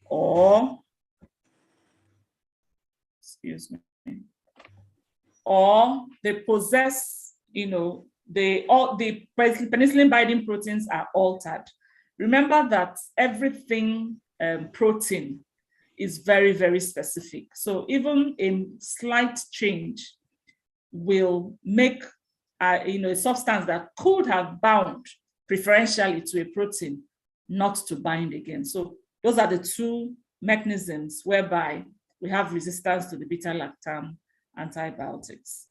or, excuse me, or they possess, the penicillin binding proteins are altered. Remember that everything protein is very, very specific. So even a slight change will make a substance that could have bound preferentially to a protein not to bind again. So those are the two mechanisms whereby we have resistance to the beta-lactam antibiotics.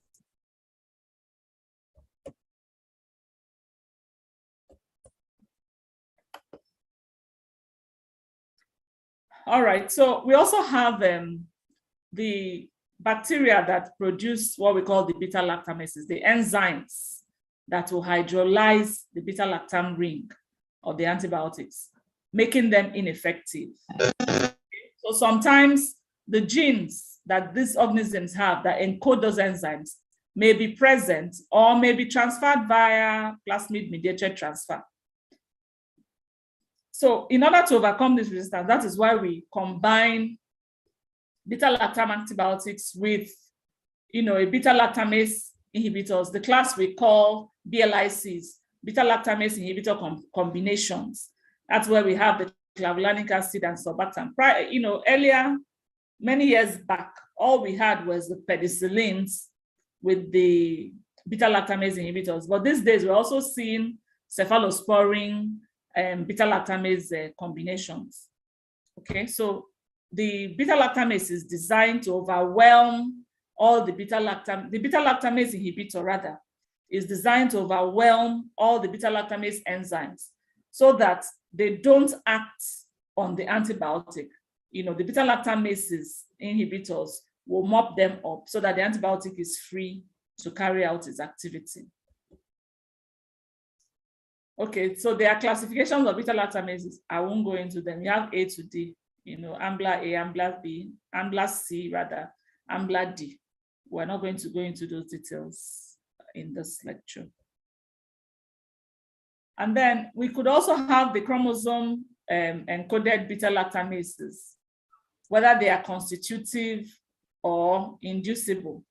All right, so we also have the bacteria that produce what we call the beta-lactamases, the enzymes that will hydrolyze the beta-lactam ring of the antibiotics, making them ineffective. So sometimes the genes that these organisms have that encode those enzymes may be present or may be transferred via plasmid-mediated transfer. So in order to overcome this resistance, that is why we combine beta-lactam antibiotics with, a beta-lactamase inhibitors, the class we call BLICs, beta-lactamase inhibitor combinations. That's where we have the clavulanic acid and sulbactam. Earlier, many years back, all we had was the penicillins with the beta-lactamase inhibitors. But these days, we're also seeing cephalosporin and beta-lactamase combinations. Okay, so the beta-lactamase is designed to overwhelm all the beta-lactamase inhibitor rather, is designed to overwhelm all the beta-lactamase enzymes so that they don't act on the antibiotic. The beta-lactamase inhibitors will mop them up so that the antibiotic is free to carry out its activity. Okay, so there are classifications of beta-lactamases. I won't go into them. You have A to D, AMBLA A, AMBLA B, AMBLA C rather, AMBLA D. We're not going to go into those details in this lecture. And then we could also have the chromosome encoded beta-lactamases, whether they are constitutive or inducible.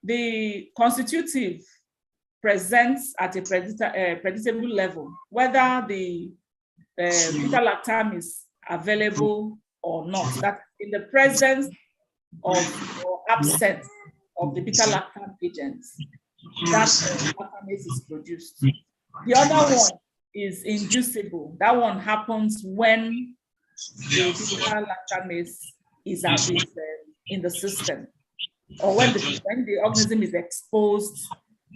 The constitutive presents at a predictable level, whether the beta-lactam is available or not, that in the presence of or absence of the beta-lactam agents, that lactamase is produced. The other one is inducible. That one happens when the beta-lactamase is in the system, or when the organism is exposed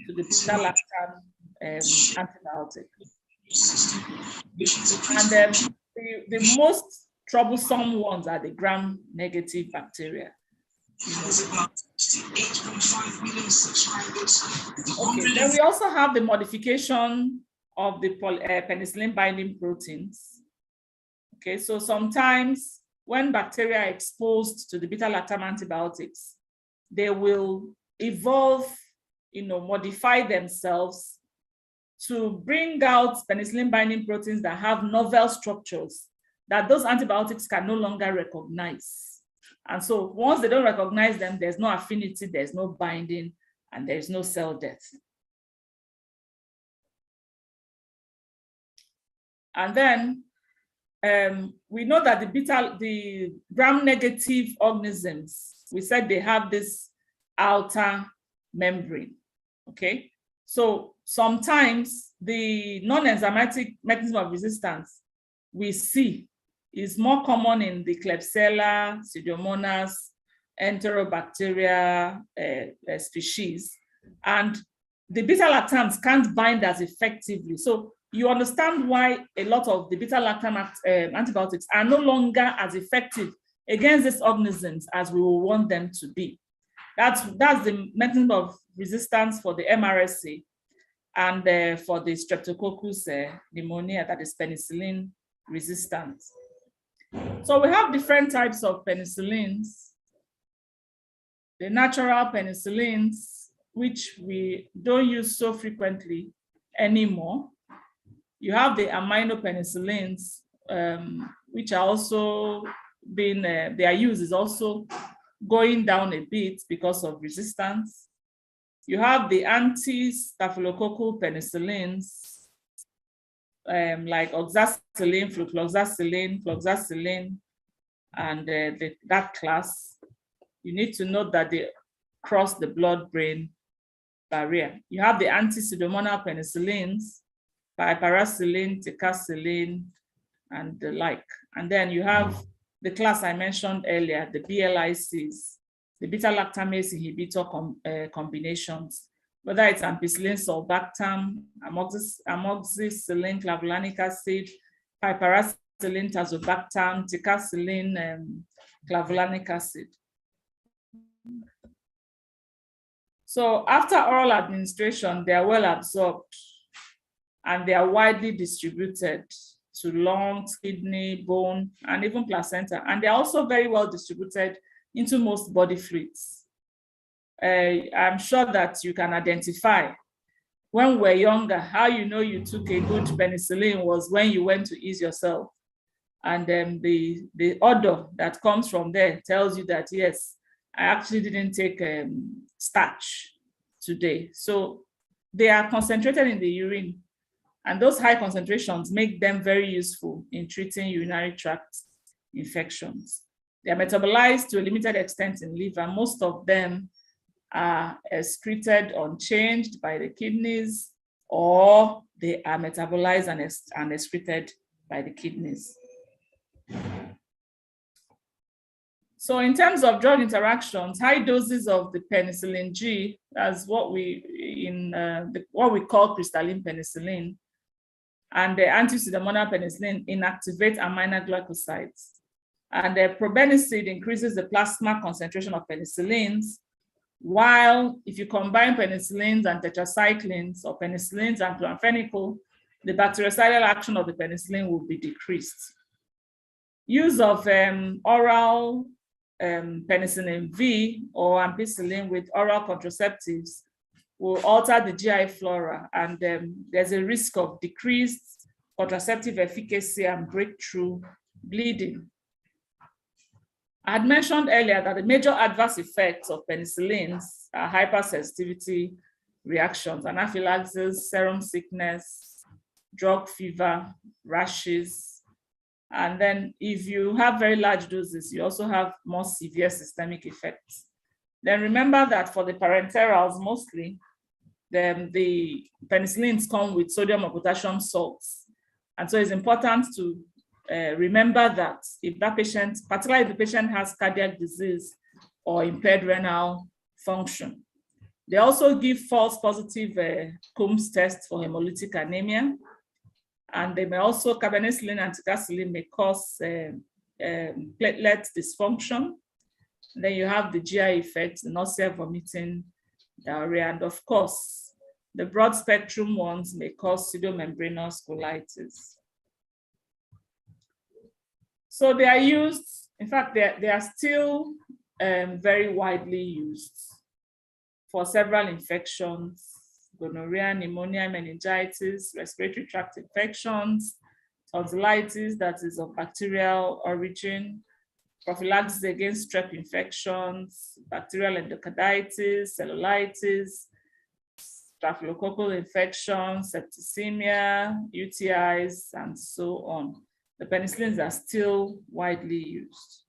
to the beta-lactam antibiotic. And then the most troublesome ones are the gram-negative bacteria. Okay, then we also have the modification of the penicillin binding proteins. Okay, so sometimes when bacteria are exposed to the beta-lactam antibiotics, they will evolve, modify themselves to bring out penicillin binding proteins that have novel structures that those antibiotics can no longer recognize. And so once they don't recognize them, there's no affinity, there's no binding, and there's no cell death. And then we know that the gram-negative organisms, we said they have this outer membrane, okay? So sometimes the non-enzymatic mechanism of resistance we see is more common in the Klebsiella, Pseudomonas, Enterobacteria species, and the beta-lactams can't bind as effectively. So you understand why a lot of the beta-lactam antibiotics are no longer as effective against these organisms as we will want them to be. That's the mechanism of resistance for the MRSA and for the Streptococcus pneumonia, that is penicillin resistant. So we have different types of penicillins. The natural penicillins, which we don't use so frequently anymore. You have the amino penicillins, which are also been, their use is also going down a bit because of resistance. You have the anti-staphylococcal penicillins, like oxacillin, flucloxacillin, and that class. You need to note that they cross the blood-brain barrier. You have the anti-pseudomonal penicillins, piperacillin, ticagrelin, and the like. And then you have the class I mentioned earlier, the BLICs, the beta-lactamase inhibitor combinations, whether it's ampicillin, sulbactam, amoxicillin, clavulanic acid, piperacillin, tazobactam, ticagrelin, clavulanic acid. So after oral administration, they are well absorbed and they are widely distributed to lungs, kidney, bone, and even placenta. And they're also very well distributed into most body fluids. I'm sure that you can identify when we're younger, how you know you took a good penicillin was when you went to ease yourself. And then the odor that comes from there tells you that, yes, I actually didn't take starch today. So they are concentrated in the urine, and those high concentrations make them very useful in treating urinary tract infections. They are metabolized to a limited extent in liver. Most of them are excreted unchanged by the kidneys, or they are metabolized and excreted by the kidneys. So in terms of drug interactions, high doses of the penicillin G, as what we call crystalline penicillin, and the anti-pseudomonal penicillin inactivate amino glycosides. And the probenecid increases the plasma concentration of penicillins, while if you combine penicillins and tetracyclines or penicillins and chloramphenicol, the bactericidal action of the penicillin will be decreased. Use of oral penicillin V or ampicillin with oral contraceptives will alter the GI flora, and there's a risk of decreased contraceptive efficacy and breakthrough bleeding. I had mentioned earlier that the major adverse effects of penicillins are hypersensitivity reactions, anaphylaxis, serum sickness, drug fever, rashes. And then if you have very large doses, you also have more severe systemic effects. Then remember that for the parenterals mostly, the penicillins come with sodium or potassium salts. And so it's important to remember that if that patient, particularly if the patient has cardiac disease or impaired renal function. They also give false positive Coombs test for hemolytic anemia. And they may also, carbonicillin and ticagrelin may cause platelet dysfunction. Then you have the GI effects, the nausea, vomiting, diarrhea, and of course, the broad spectrum ones may cause pseudomembranous colitis. So they are used, in fact, they are still very widely used for several infections: gonorrhea, pneumonia, meningitis, respiratory tract infections, tonsillitis that is of bacterial origin, prophylaxis against strep infections, bacterial endocarditis, cellulitis, staphylococcal infections, septicemia, UTIs, and so on. The penicillins are still widely used.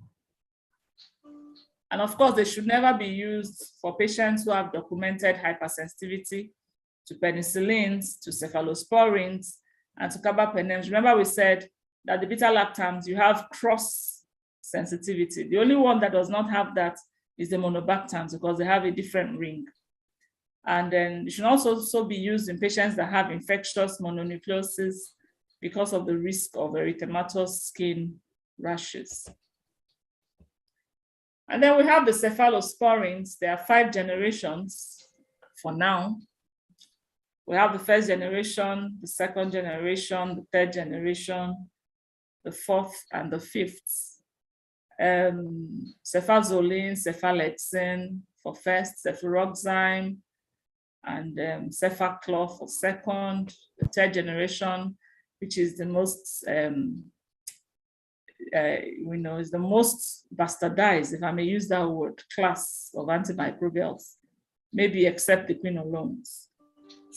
And of course, they should never be used for patients who have documented hypersensitivity to penicillins, to cephalosporins, and to carbapenems. Remember we said that the beta-lactams, you have cross sensitivity. The only one that does not have that is the monobactams, because they have a different ring. And then it should also be used in patients that have infectious mononucleosis because of the risk of erythematous skin rashes. And then we have the cephalosporins. There are 5 generations for now. We have the first generation, the second generation, the third generation, the fourth, and the fifth. Cefazolin, cephalexin for first, cefuroxime, and cefaclor for second. The third generation, which is the most we know is the most bastardized, if I may use that word, class of antimicrobials, maybe except the quinolones.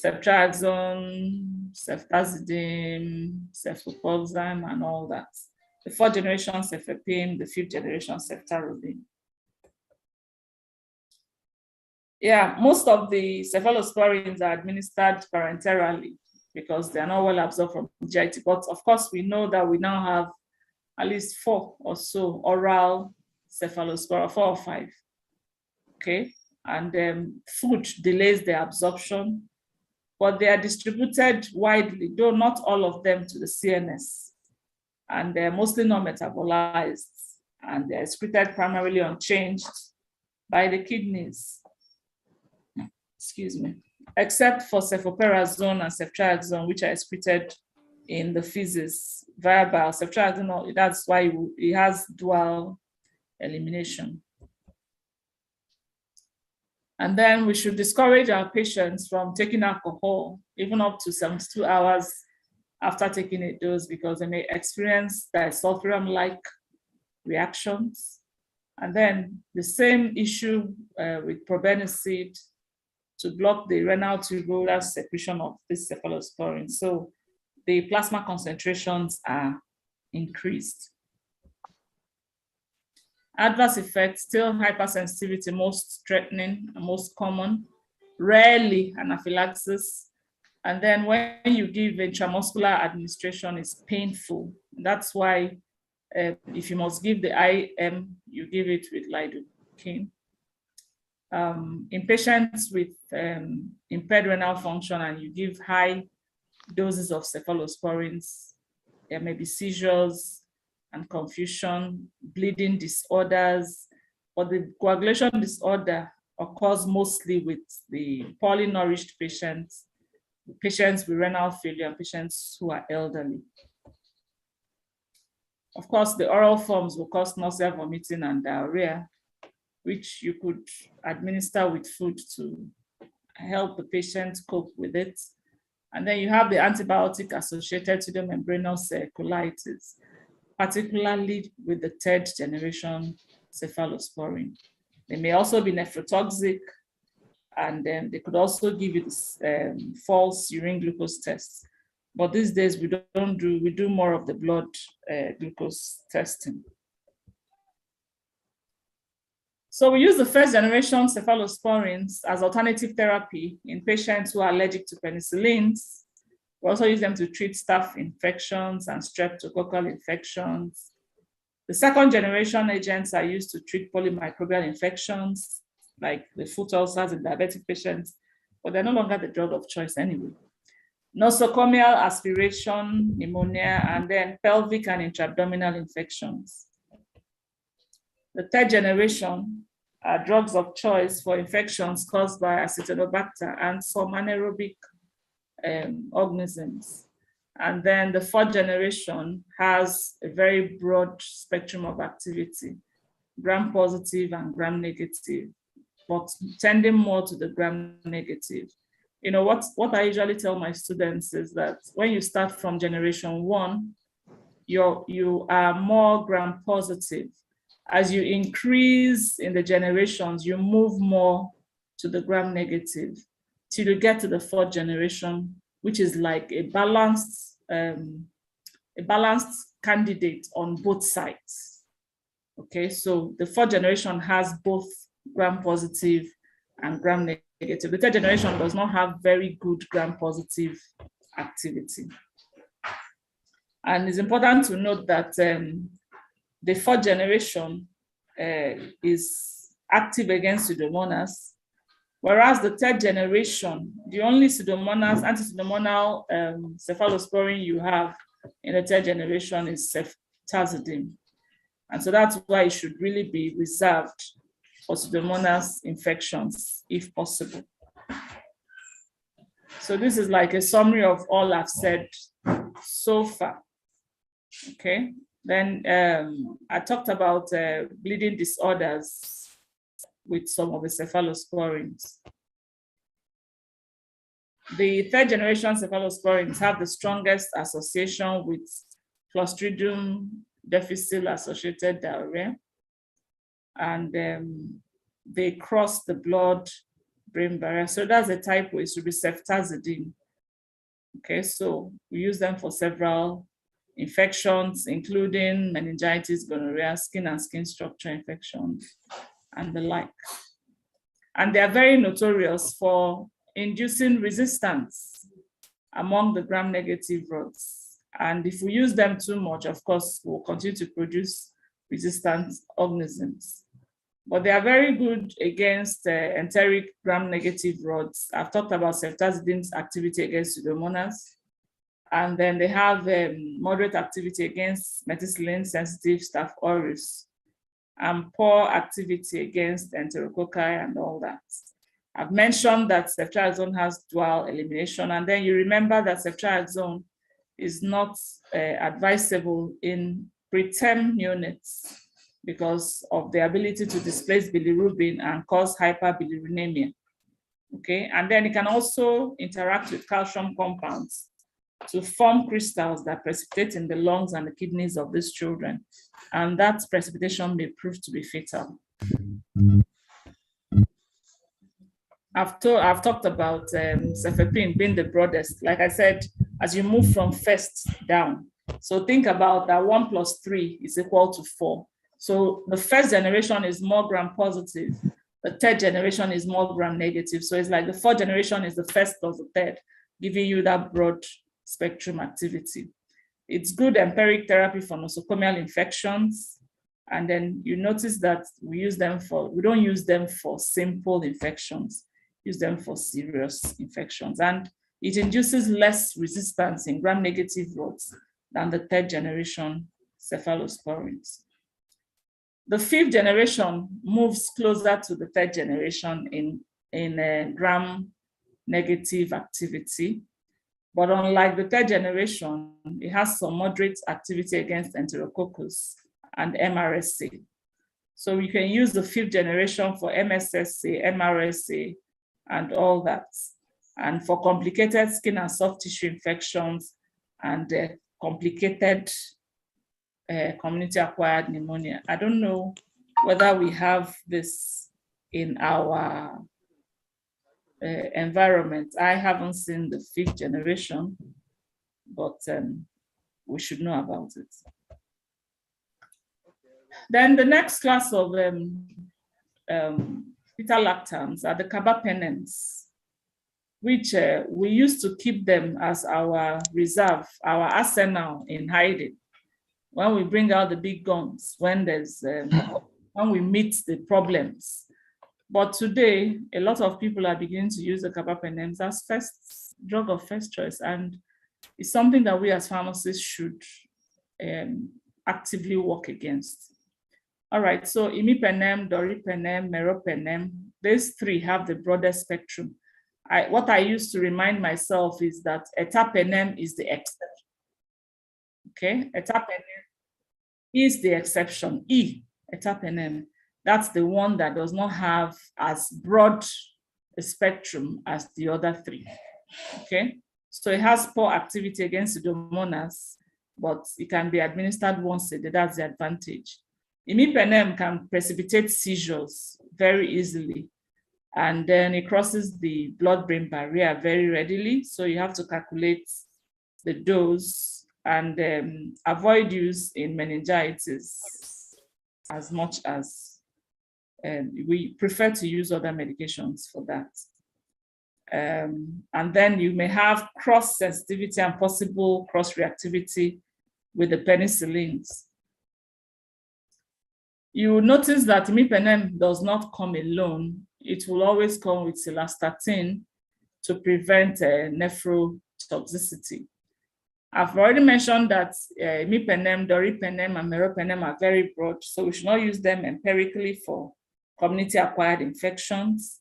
Ceftriaxone, ceftazidime, cefopoxime, and all that. The 4th generation cefepime, the 5th generation ceftaroline. Yeah, most of the cephalosporins are administered parenterally because they are not well absorbed from GIT. But of course, we know that we now have at least 4 or so oral cephalosporin, 4 or 5. Okay, and food delays their absorption, but they are distributed widely, though not all of them to the CNS. And they're mostly not metabolized, and they're excreted primarily unchanged by the kidneys. Excuse me. Except for cefoperazone and ceftriaxone, which are excreted in the feces via bile. Ceftriaxone, that's why it has dual elimination. And then we should discourage our patients from taking alcohol, even up to 72 hours after taking a dose, because they may experience disulfiram-like reactions. And then the same issue with probenecid to block the renal tubular secretion of this cephalosporin. So the plasma concentrations are increased. Adverse effects, still hypersensitivity, most threatening, most common, rarely anaphylaxis. And then when you give intramuscular administration, it's painful. That's why if you must give the IM, you give it with lidocaine. In patients with impaired renal function and you give high doses of cephalosporins, there may be seizures and confusion, bleeding disorders, but the coagulation disorder occurs mostly with the poorly nourished patients, patients with renal failure, and patients who are elderly. Of course, the oral forms will cause nausea, vomiting, and diarrhea, which you could administer with food to help the patient cope with it. And then you have the antibiotic-associated pseudomembranous colitis, particularly with the 3rd generation cephalosporin. They may also be nephrotoxic, and then they could also give you this false urine glucose test. But these days we do more of the blood glucose testing. So we use the 1st generation cephalosporins as alternative therapy in patients who are allergic to penicillins. We also use them to treat staph infections and streptococcal infections. The 2nd generation agents are used to treat polymicrobial infections, like the foot ulcers in diabetic patients, but they're no longer the drug of choice anyway. Nosocomial aspiration, pneumonia, and then pelvic and intra-abdominal infections. The 3rd generation are drugs of choice for infections caused by Acinetobacter and some anaerobic organisms. And then the 4th generation has a very broad spectrum of activity, gram-positive and gram-negative, but tending more to the gram-negative. You know, what I usually tell my students is that when you start from generation 1, you are more gram-positive. As you increase in the generations, you move more to the gram-negative till you get to the 4th generation, which is like a balanced candidate on both sides. Okay, so the 4th generation has both gram-positive and gram-negative. The 3rd generation does not have very good gram-positive activity. And it's important to note that the 4th generation is active against Pseudomonas, whereas the 3rd generation, the only Pseudomonas, anti-Pseudomonal cephalosporin you have in the 3rd generation is ceftazidime. And so that's why it should really be reserved for Pseudomonas infections, if possible. So this is like a summary of all I've said so far. Okay. Then I talked about bleeding disorders with some of the cephalosporins. The 3rd generation cephalosporins have the strongest association with Clostridium deficit-associated diarrhea, and they cross the blood-brain barrier. So that's a typo. It should be ceftazidime. Okay, so we use them for several infections, including meningitis, gonorrhea, skin and skin structure infections, and the like. And they are very notorious for inducing resistance among the gram-negative rods. And if we use them too much, of course, we'll continue to produce resistant organisms. But they are very good against enteric gram-negative rods. I've talked about ceftazidim's activity against Pseudomonas. And then they have moderate activity against methicillin-sensitive Staph aureus, and poor activity against enterococci and all that. I've mentioned that ceftriaxone has dual elimination, and then you remember that ceftriaxone is not advisable in preterm neonates because of the ability to displace bilirubin and cause hyperbilirubinemia. Okay, and then it can also interact with calcium compounds to form crystals that precipitate in the lungs and the kidneys of these children. And that precipitation may prove to be fatal. I've talked about cefepime being the broadest. Like I said, as you move from first down. So think about that 1 + 3 is equal to 4. So the first generation is more gram-positive. The third generation is more gram-negative. So it's like the fourth generation is the first plus the third, giving you that broad spectrum activity. It's good empiric therapy for nosocomial infections. And then you notice that we don't use them for simple infections, use them for serious infections. And it induces less resistance in gram-negative rods than the third generation cephalosporins. The fifth generation moves closer to the third generation in gram-negative activity. But unlike the third generation, it has some moderate activity against Enterococcus and MRSA. So we can use the fifth generation for MSSA, MRSA, and all that. And for complicated skin and soft tissue infections and complicated community-acquired pneumonia. I don't know whether we have this in our environment. I haven't seen the fifth generation, but we should know about it. Then the next class of beta-lactams are the carbapenems, which we used to keep them as our reserve, our arsenal in hiding. When we bring out the big guns, when we meet the problems. But today, a lot of people are beginning to use the carbapenems as first drug of first choice, and it's something that we as pharmacists should actively work against. All right, so imipenem, doripenem, meropenem, these three have the broadest spectrum. What I used to remind myself is that etapenem is the exception. Okay, etapenem is the exception. Etapenem, that's the one that does not have as broad a spectrum as the other three. Okay, so it has poor activity against Pseudomonas, but it can be administered once a day. That's the advantage. Imipenem can precipitate seizures very easily, and then it crosses the blood-brain barrier very readily. So you have to calculate the dose and avoid use in meningitis as much as we prefer to use other medications for that. And then you may have cross-sensitivity and possible cross-reactivity with the penicillins. You will notice that imipenem does not come alone. It will always come with cilastatin to prevent nephrotoxicity. I've already mentioned that imipenem, doripenem, and meropenem are very broad, so we should not use them empirically for community-acquired infections,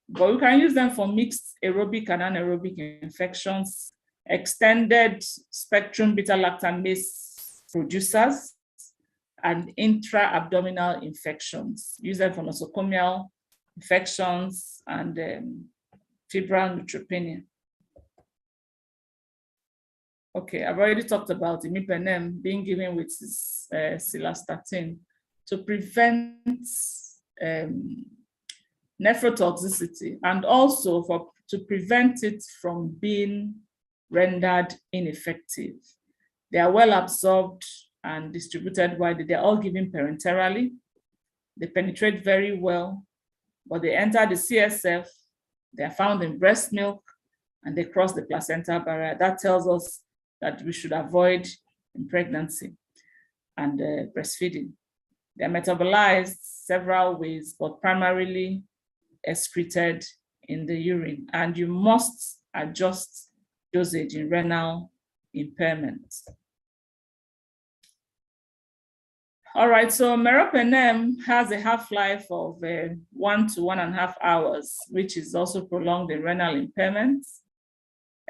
but we can use them for mixed aerobic and anaerobic infections, extended spectrum beta-lactamase producers, and intra-abdominal infections. Use them for nosocomial infections and febrile neutropenia. Okay, I've already talked about imipenem being given with cilastatin to prevent nephrotoxicity, and also to prevent it from being rendered ineffective. They are well absorbed and distributed widely. They're all given parenterally. They penetrate very well, but they enter the CSF. They are found in breast milk, and they cross the placental barrier. That tells us that we should avoid in pregnancy and breastfeeding. They're metabolized several ways, but primarily excreted in the urine, and you must adjust dosage in renal impairment. All right, so meropenem has a half-life of 1 to 1.5 hours, which is also prolonged in renal impairment.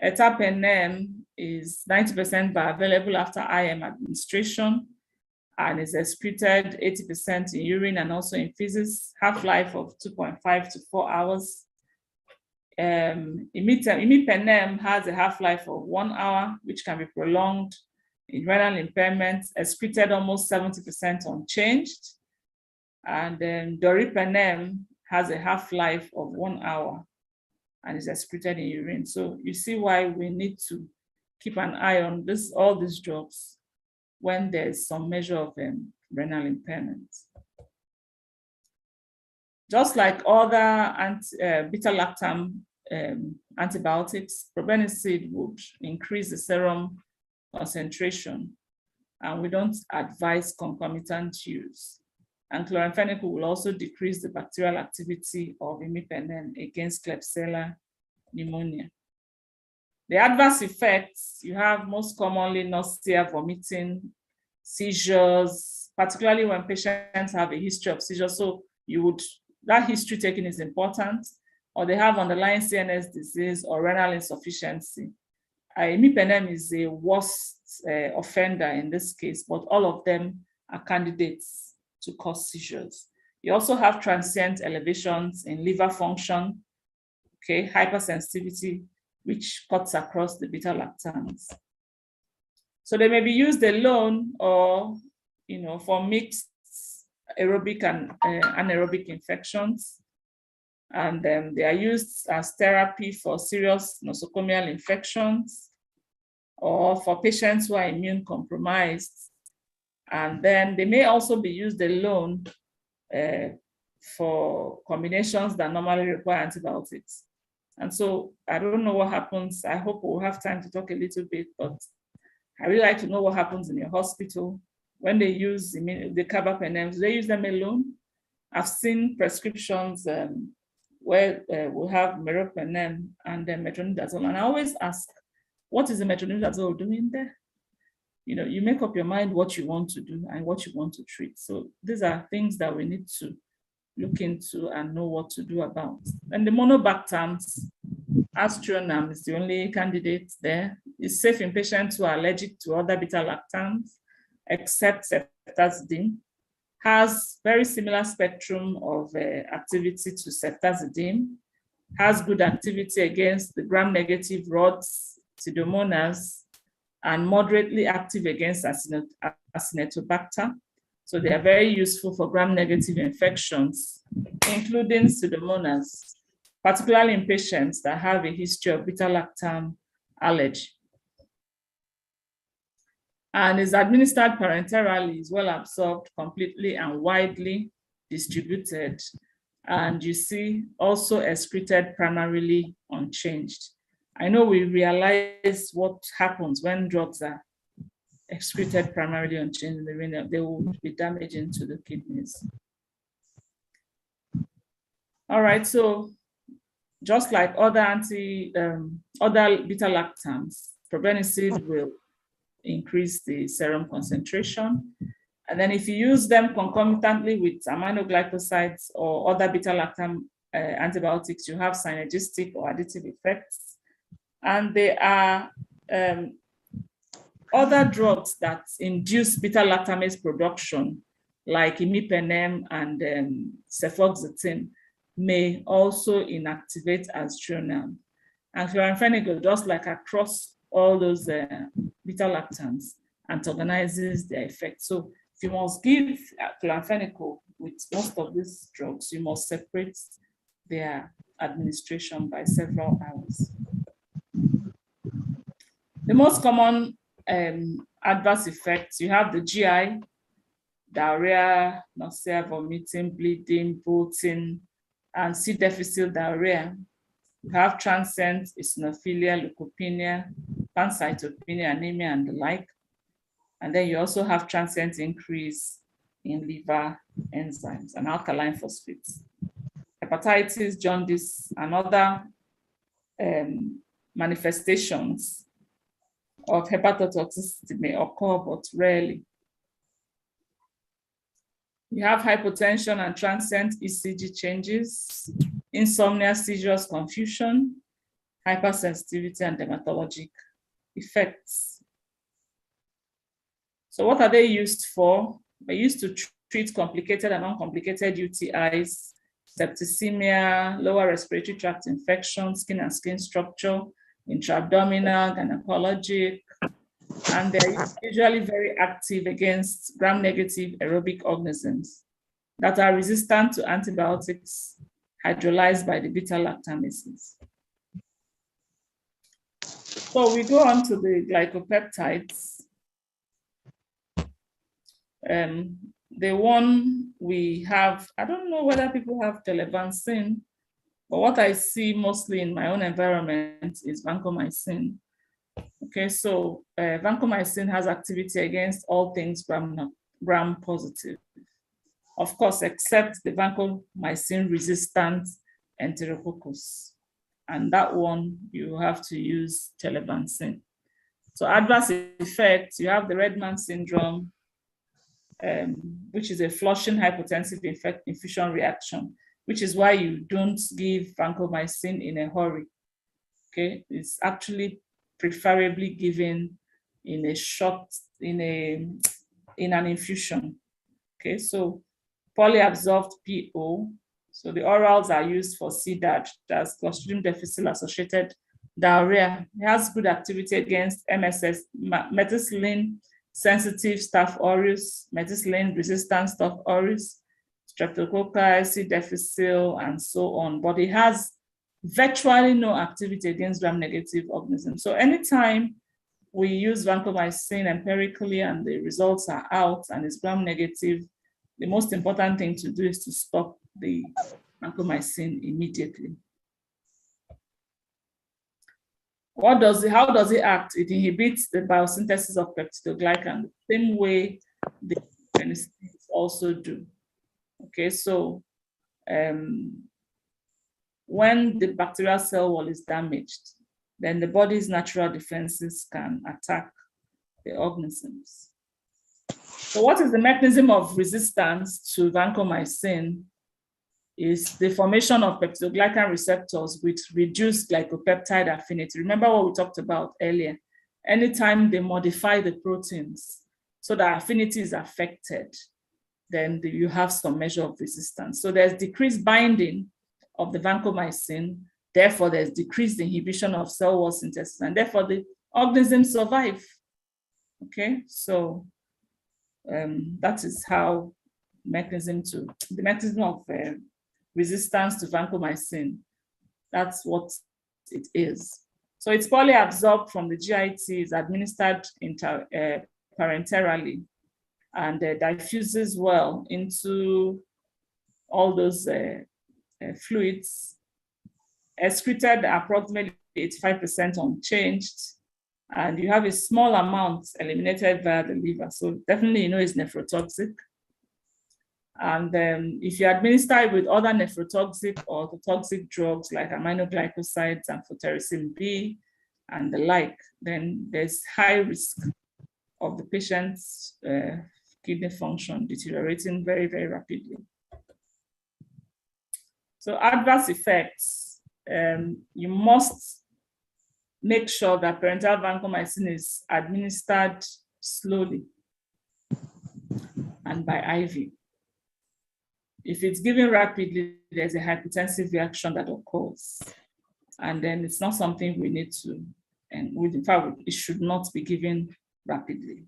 Ertapenem is 90% bioavailable after IM administration and is excreted 80% in urine and also in feces, half-life of 2.5 to 4 hours. Imipenem has a half-life of 1 hour, which can be prolonged in renal impairment, excreted almost 70% unchanged. And then doripenem has a half-life of 1 hour and is excreted in urine. So you see why we need to keep an eye on all these drugs when there's some measure of renal impairment. Just like other beta-lactam antibiotics, probenecid would increase the serum concentration, and we don't advise concomitant use. And chloramphenicol will also decrease the bacterial activity of imipenem against Klebsiella pneumoniae. The adverse effects, you have most commonly nausea, vomiting, seizures, particularly when patients have a history of seizures. So that history taking is important, or they have underlying CNS disease or renal insufficiency. Imipenem is a worst offender in this case, but all of them are candidates to cause seizures. You also have transient elevations in liver function, okay, hypersensitivity, which cuts across the beta-lactams. So they may be used alone or, for mixed aerobic and anaerobic infections. And they are used as therapy for serious nosocomial infections or for patients who are immune compromised. And then they may also be used alone for combinations that normally require antibiotics. And so I don't know what happens. I hope we'll have time to talk a little bit, but I really like to know what happens in your hospital when they use the carbapenems. Do they use them alone? I've seen prescriptions where we have meropenem and then metronidazole. And I always ask, what is the metronidazole doing there? You make up your mind what you want to do and what you want to treat. So these are things that we need to look into and know what to do about. And the monobactams, aztreonam is the only candidate there. It's safe in patients who are allergic to other beta-lactams, except ceftazidime. Has very similar spectrum of activity to ceftazidime, has good activity against the gram-negative rods, pseudomonas, and moderately active against Acinetobacter. So they are very useful for gram-negative infections, including pseudomonas, particularly in patients that have a history of beta-lactam allergy. And is administered parenterally, is well absorbed completely and widely distributed. And you see also excreted primarily unchanged. I know we realize what happens when drugs are excreted primarily unchanged in the renal. They will be damaging to the kidneys. All right, so just like other beta-lactams, probenecid will increase the serum concentration. And then if you use them concomitantly with amino glycosides or other beta-lactam antibiotics, you have synergistic or additive effects. And there are other drugs that induce beta-lactamase production, like imipenem and cefoxitin, may also inactivate aztreonam. And chloramphenicol, just like across all those beta-lactams, antagonizes their effect. So if you must give chloramphenicol with most of these drugs, you must separate their administration by several hours. The most common adverse effects, you have the GI, diarrhea, nausea, vomiting, bleeding, bloating, and C. difficile diarrhea. You have transient eosinophilia, leukopenia, pancytopenia, anemia, and the like. And then you also have transient increase in liver enzymes and alkaline phosphates. Hepatitis, jaundice, and other manifestations of hepatotoxicity may occur, but rarely. You have hypotension and transient ECG changes, insomnia, seizures, confusion, hypersensitivity, and dermatologic effects. So what are they used for? They're used to treat complicated and uncomplicated UTIs, septicemia, lower respiratory tract infections, skin and skin structure, intra-abdominal, gynecologic, and they're usually very active against gram-negative aerobic organisms that are resistant to antibiotics hydrolyzed by the beta-lactamases. So we go on to the glycopeptides. The one we have, I don't know whether people have televancin, but what I see mostly in my own environment is vancomycin. Okay, so vancomycin has activity against all things gram positive. Of course, except the vancomycin resistant enterococcus. And that one, you have to use televancin. So adverse effects, you have the Redman syndrome, which is a flushing hypotensive infusion reaction, which is why you don't give vancomycin in a hurry. Okay, it's actually preferably given in a short, in an infusion. Okay, so polyabsorbed PO. So the orals are used for CDAD, that's Clostridium difficile associated diarrhea. It has good activity against MSS, methicillin sensitive Staph aureus, methicillin resistant Staph aureus, streptococci, C. difficile, and so on. But it has virtually no activity against gram-negative organisms. So anytime we use vancomycin empirically and the results are out and it's gram-negative, the most important thing to do is to stop the vancomycin immediately. How does it act? It inhibits the biosynthesis of peptidoglycan the same way the penicillins also do. Okay, so when the bacterial cell wall is damaged, then the body's natural defenses can attack the organisms. So what is the mechanism of resistance to vancomycin? Is the formation of peptidoglycan receptors with reduced glycopeptide affinity. Remember what we talked about earlier. Anytime they modify the proteins so that affinity is affected, then you have some measure of resistance. So there's decreased binding of the vancomycin, therefore there's decreased inhibition of cell wall synthesis, and therefore the organisms survive. Okay, so that is how the mechanism of resistance to vancomycin, that's what it is. So it's polyabsorbed from the GIT, is administered parenterally, and diffuses well into all those fluids, excreted approximately 85% unchanged, and you have a small amount eliminated via the liver. So definitely, it's nephrotoxic. And if you administer it with other nephrotoxic or toxic drugs like amino glycosides and amphotericin B and the like, then there's high risk of the patient's kidney function deteriorating very, very rapidly. So adverse effects, you must make sure that parenteral vancomycin is administered slowly and by IV. If it's given rapidly, there's a hypertensive reaction that occurs. And then it's not something we need to and in fact, it should not be given rapidly.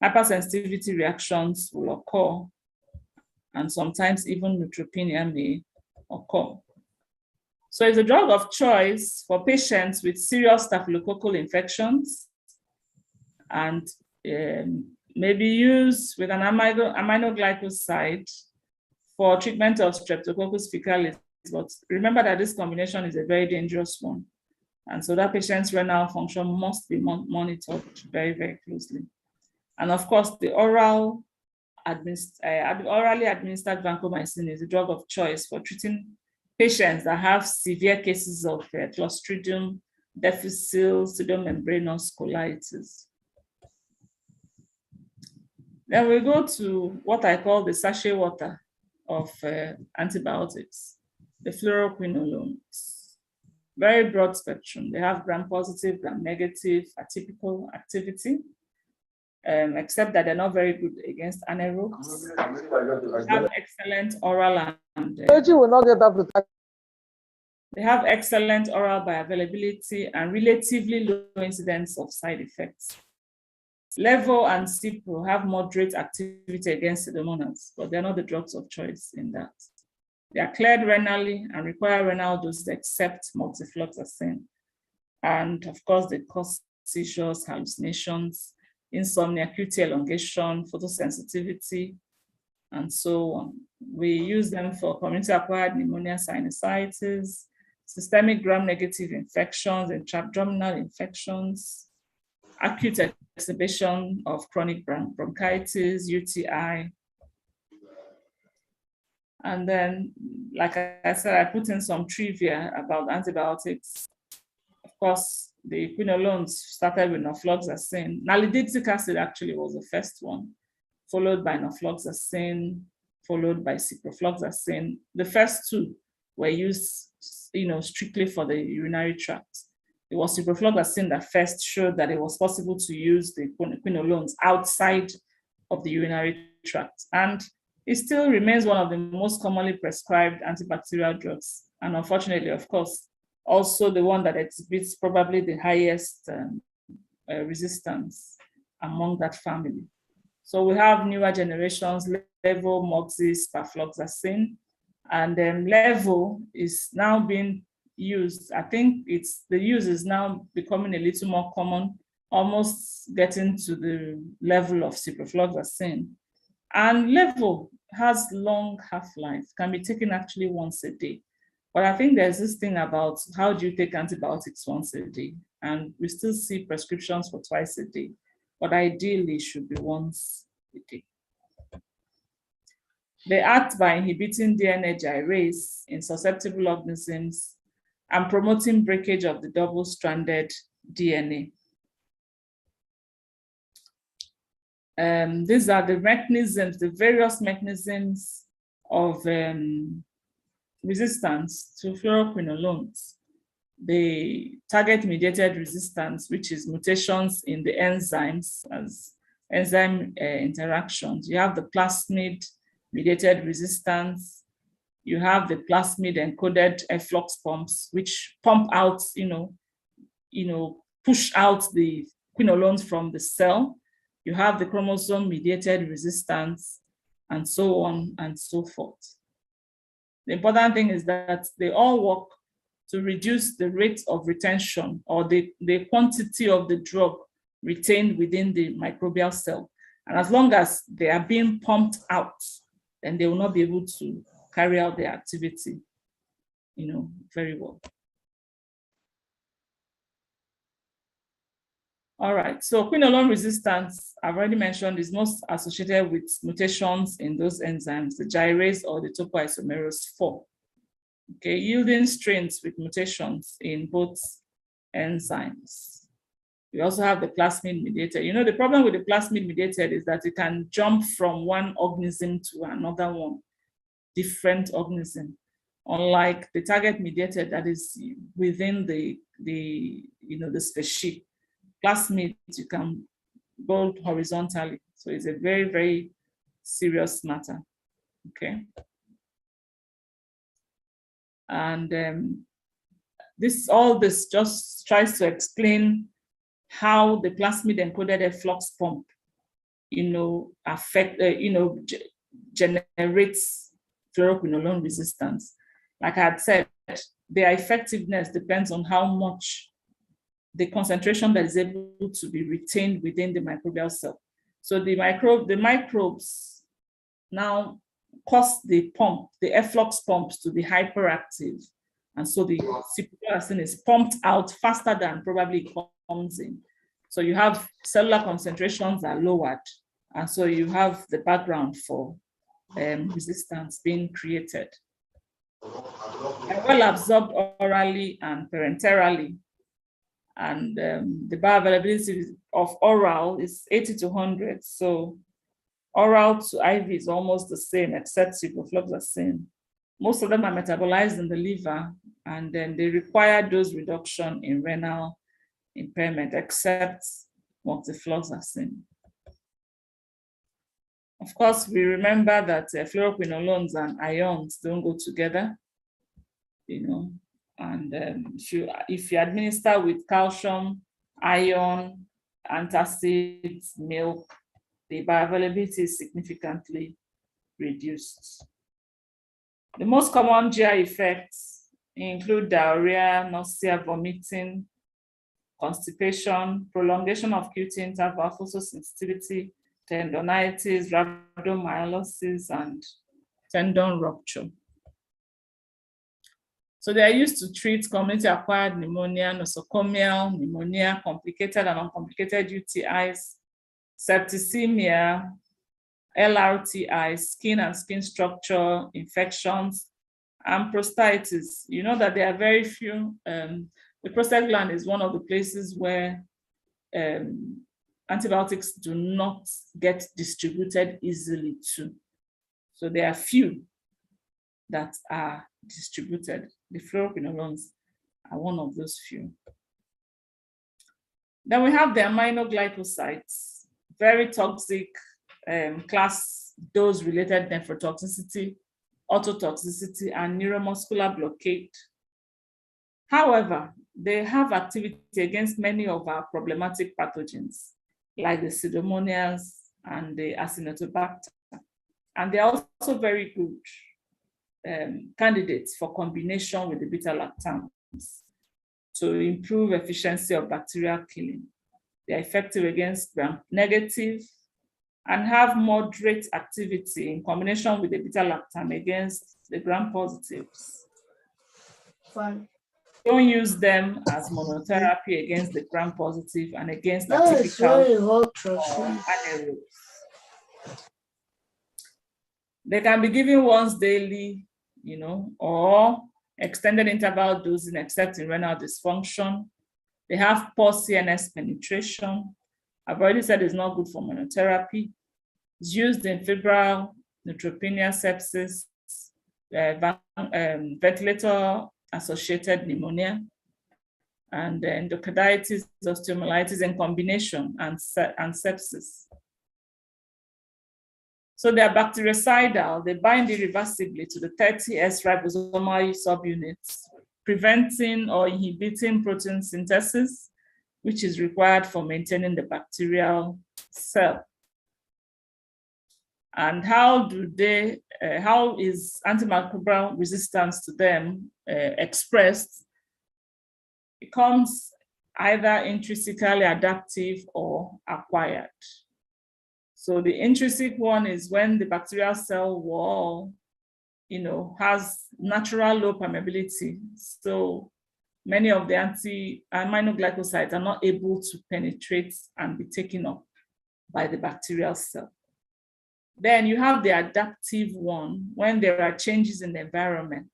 Hypersensitivity reactions will occur, and sometimes even neutropenia may occur. So it's a drug of choice for patients with serious staphylococcal infections, and may be used with an amino glycoside for treatment of Streptococcus faecalis. But remember that this combination is a very dangerous one. And so that patient's renal function must be monitored very, very closely. And of course, the orally administered vancomycin is a drug of choice for treating patients that have severe cases of Clostridium difficile pseudomembranous colitis. Then we go to what I call the sachet water of antibiotics, the fluoroquinolones. Very broad spectrum. They have gram-positive, gram-negative, atypical activity, except that they're not very good against anaerobes. They have excellent oral and they have excellent oral bioavailability and relatively low incidence of side effects. Levo and Cipro have moderate activity against Pseudomonas, but they're not the drugs of choice in that. They are cleared renally and require renal doses except multifloxacin. And of course, they cause seizures, hallucinations, insomnia, QT elongation, photosensitivity, and so on. We use them for community-acquired pneumonia, sinusitis, systemic gram-negative infections, and intra-abdominal infections, acute exacerbation of chronic bronchitis, UTI. And then, like I said, I put in some trivia about antibiotics. Of course, the quinolones started with norfloxacin. Nalidixic acid actually was the first one, followed by norfloxacin, followed by ciprofloxacin. The first two were used, strictly for the urinary tract. It was ciprofloxacin that first showed that it was possible to use the quinolones outside of the urinary tract. And it still remains one of the most commonly prescribed antibacterial drugs. And unfortunately, of course, also the one that exhibits probably the highest resistance among that family. So we have newer generations, Levo, Moxis, pafloxacin, and Levo is now being used. I think the use is now becoming a little more common, almost getting to the level of ciprofloxacin. And Levo has long half-life, can be taken actually once a day. But I think there's this thing about how do you take antibiotics once a day? And we still see prescriptions for twice a day, but ideally it should be once a day. They act by inhibiting DNA gyrase in susceptible organisms and promoting breakage of the double-stranded DNA. These are the mechanisms, the various mechanisms of resistance to fluoroquinolones. The target-mediated resistance, which is mutations in the enzymes as enzyme interactions. You have the plasmid-mediated resistance. You have the plasmid-encoded efflux pumps, which pump out, push out the quinolones from the cell. You have the chromosome-mediated resistance, and so on and so forth. The important thing is that they all work to reduce the rate of retention or the quantity of the drug retained within the microbial cell. And as long as they are being pumped out, then they will not be able to carry out their activity, very well. All right, so quinolone resistance, I've already mentioned, is most associated with mutations in those enzymes, the gyrase or the topoisomerase 4. Okay, yielding strains with mutations in both enzymes. We also have the plasmid mediated. The problem with the plasmid mediated is that it can jump from one organism to another one, different organism. Unlike the target mediated that is within the species. Plasmid, you can go horizontally. So it's a very, very serious matter, okay? And all this just tries to explain how the plasmid encoded efflux pump, generates fluoroquinolone resistance. Like I had said, their effectiveness depends on how much the concentration that is able to be retained within the microbial cell. So the microbes now cause the efflux pumps to be hyperactive. And so the ciprofloxacin is pumped out faster than probably it comes in. So you have cellular concentrations are lowered. And so you have the background for resistance being created. They're well absorbed orally and parenterally. And the bioavailability of oral is 80 to 100. So oral to IV is almost the same, except ciprofloxacin. Most of them are metabolized in the liver, and then they require dose reduction in renal impairment, except moxifloxacin. Of course, we remember that fluoroquinolones and ions don't go together, and if you administer with calcium, iron, antacids, milk, the bioavailability is significantly reduced. The most common GI effects include diarrhea, nausea, vomiting, constipation, prolongation of QT interval, photosensitivity, tendonitis, rhabdomyolysis, and tendon rupture. So they are used to treat community-acquired pneumonia, nosocomial pneumonia, complicated and uncomplicated UTIs, septicemia, LRTI, skin and skin structure infections, and prostatitis. You know that there are very few. The prostate gland is one of the places where antibiotics do not get distributed easily to. So there are few that are distributed. The fluoroquinolones are one of those few. Then we have the amino glycosides, very toxic, class dose-related nephrotoxicity, ototoxicity, and neuromuscular blockade. However, they have activity against many of our problematic pathogens, like the Pseudomonas and the Acinetobacter. And they're also very good candidates for combination with the beta-lactams to improve efficiency of bacterial killing. They're effective against gram-negative and have moderate activity in combination with the beta-lactam against the gram-positives. Fun. Don't use them as monotherapy against the gram-positive and against That is atypical really hot. anaerobes. They can be given once daily, or extended interval dosing, except in renal dysfunction. They have poor CNS penetration. I've already said it's not good for monotherapy. It's used in febrile neutropenia, sepsis, ventilator-associated pneumonia, and endocarditis, osteomyelitis in combination, and sepsis. So they are bactericidal. They bind irreversibly to the 30S ribosomal subunits, preventing or inhibiting protein synthesis, which is required for maintaining the bacterial cell. And how is antimicrobial resistance to them expressed? It comes either intrinsically adaptive or acquired. So the intrinsic one is when the bacterial cell wall, has natural low permeability. So many of the amino glycosides are not able to penetrate and be taken up by the bacterial cell. Then you have the adaptive one, when there are changes in the environment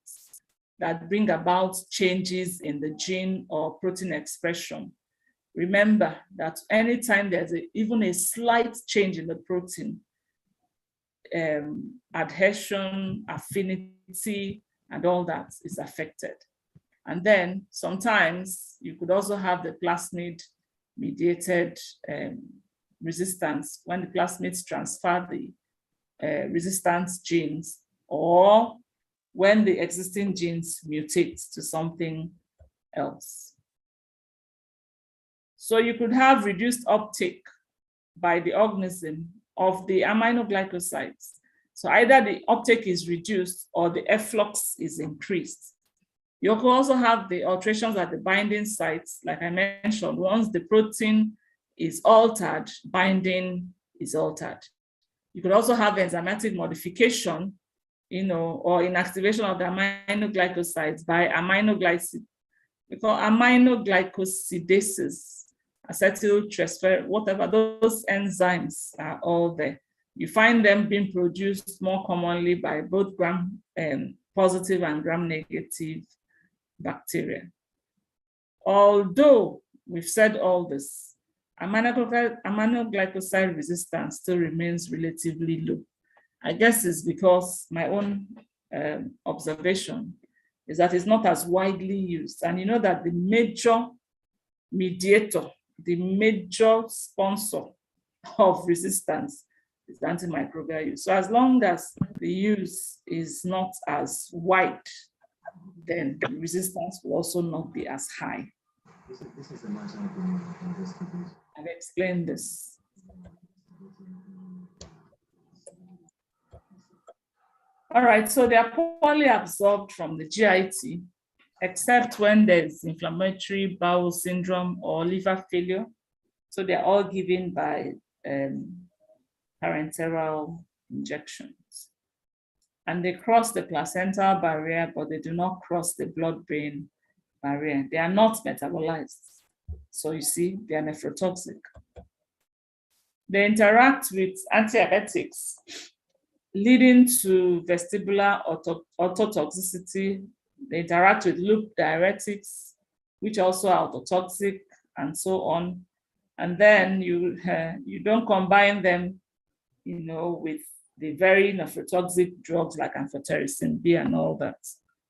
that bring about changes in the gene or protein expression. Remember that anytime there's even a slight change in the protein, adhesion, affinity, and all that is affected. And then sometimes you could also have the plasmid-mediated resistance when the plasmids transfer the resistance genes, or when the existing genes mutate to something else. So you could have reduced uptake by the organism of the amino glycosides. So either the uptake is reduced or the efflux is increased. You could also have the alterations at the binding sites, like I mentioned. Once the protein is altered, binding is altered. You could also have enzymatic modification, or inactivation of the amino glycosides by amino glycosidases, acetyltransfer, whatever, those enzymes are all there. You find them being produced more commonly by both gram-positive and gram-negative bacteria. Although we've said all this, amino glycoside resistance still remains relatively low. I guess it's because my own observation is that it's not as widely used. And you know that the major mediator, the major sponsor of resistance is antimicrobial use. So as long as the use is not as wide, then the resistance will also not be as high. This is a matter of investigation. I've explained this. All right, so they are poorly absorbed from the GIT, except when there's inflammatory bowel syndrome or liver failure. So they're all given by parenteral injections. And they cross the placental barrier, but they do not cross the blood-brain barrier. They are not metabolized. So you see, they are nephrotoxic. They interact with antiemetics, leading to vestibular autotoxicity. They interact with loop diuretics, which also are autotoxic, and so on. And then you don't combine them, with the very nephrotoxic drugs like amphotericin B and all that.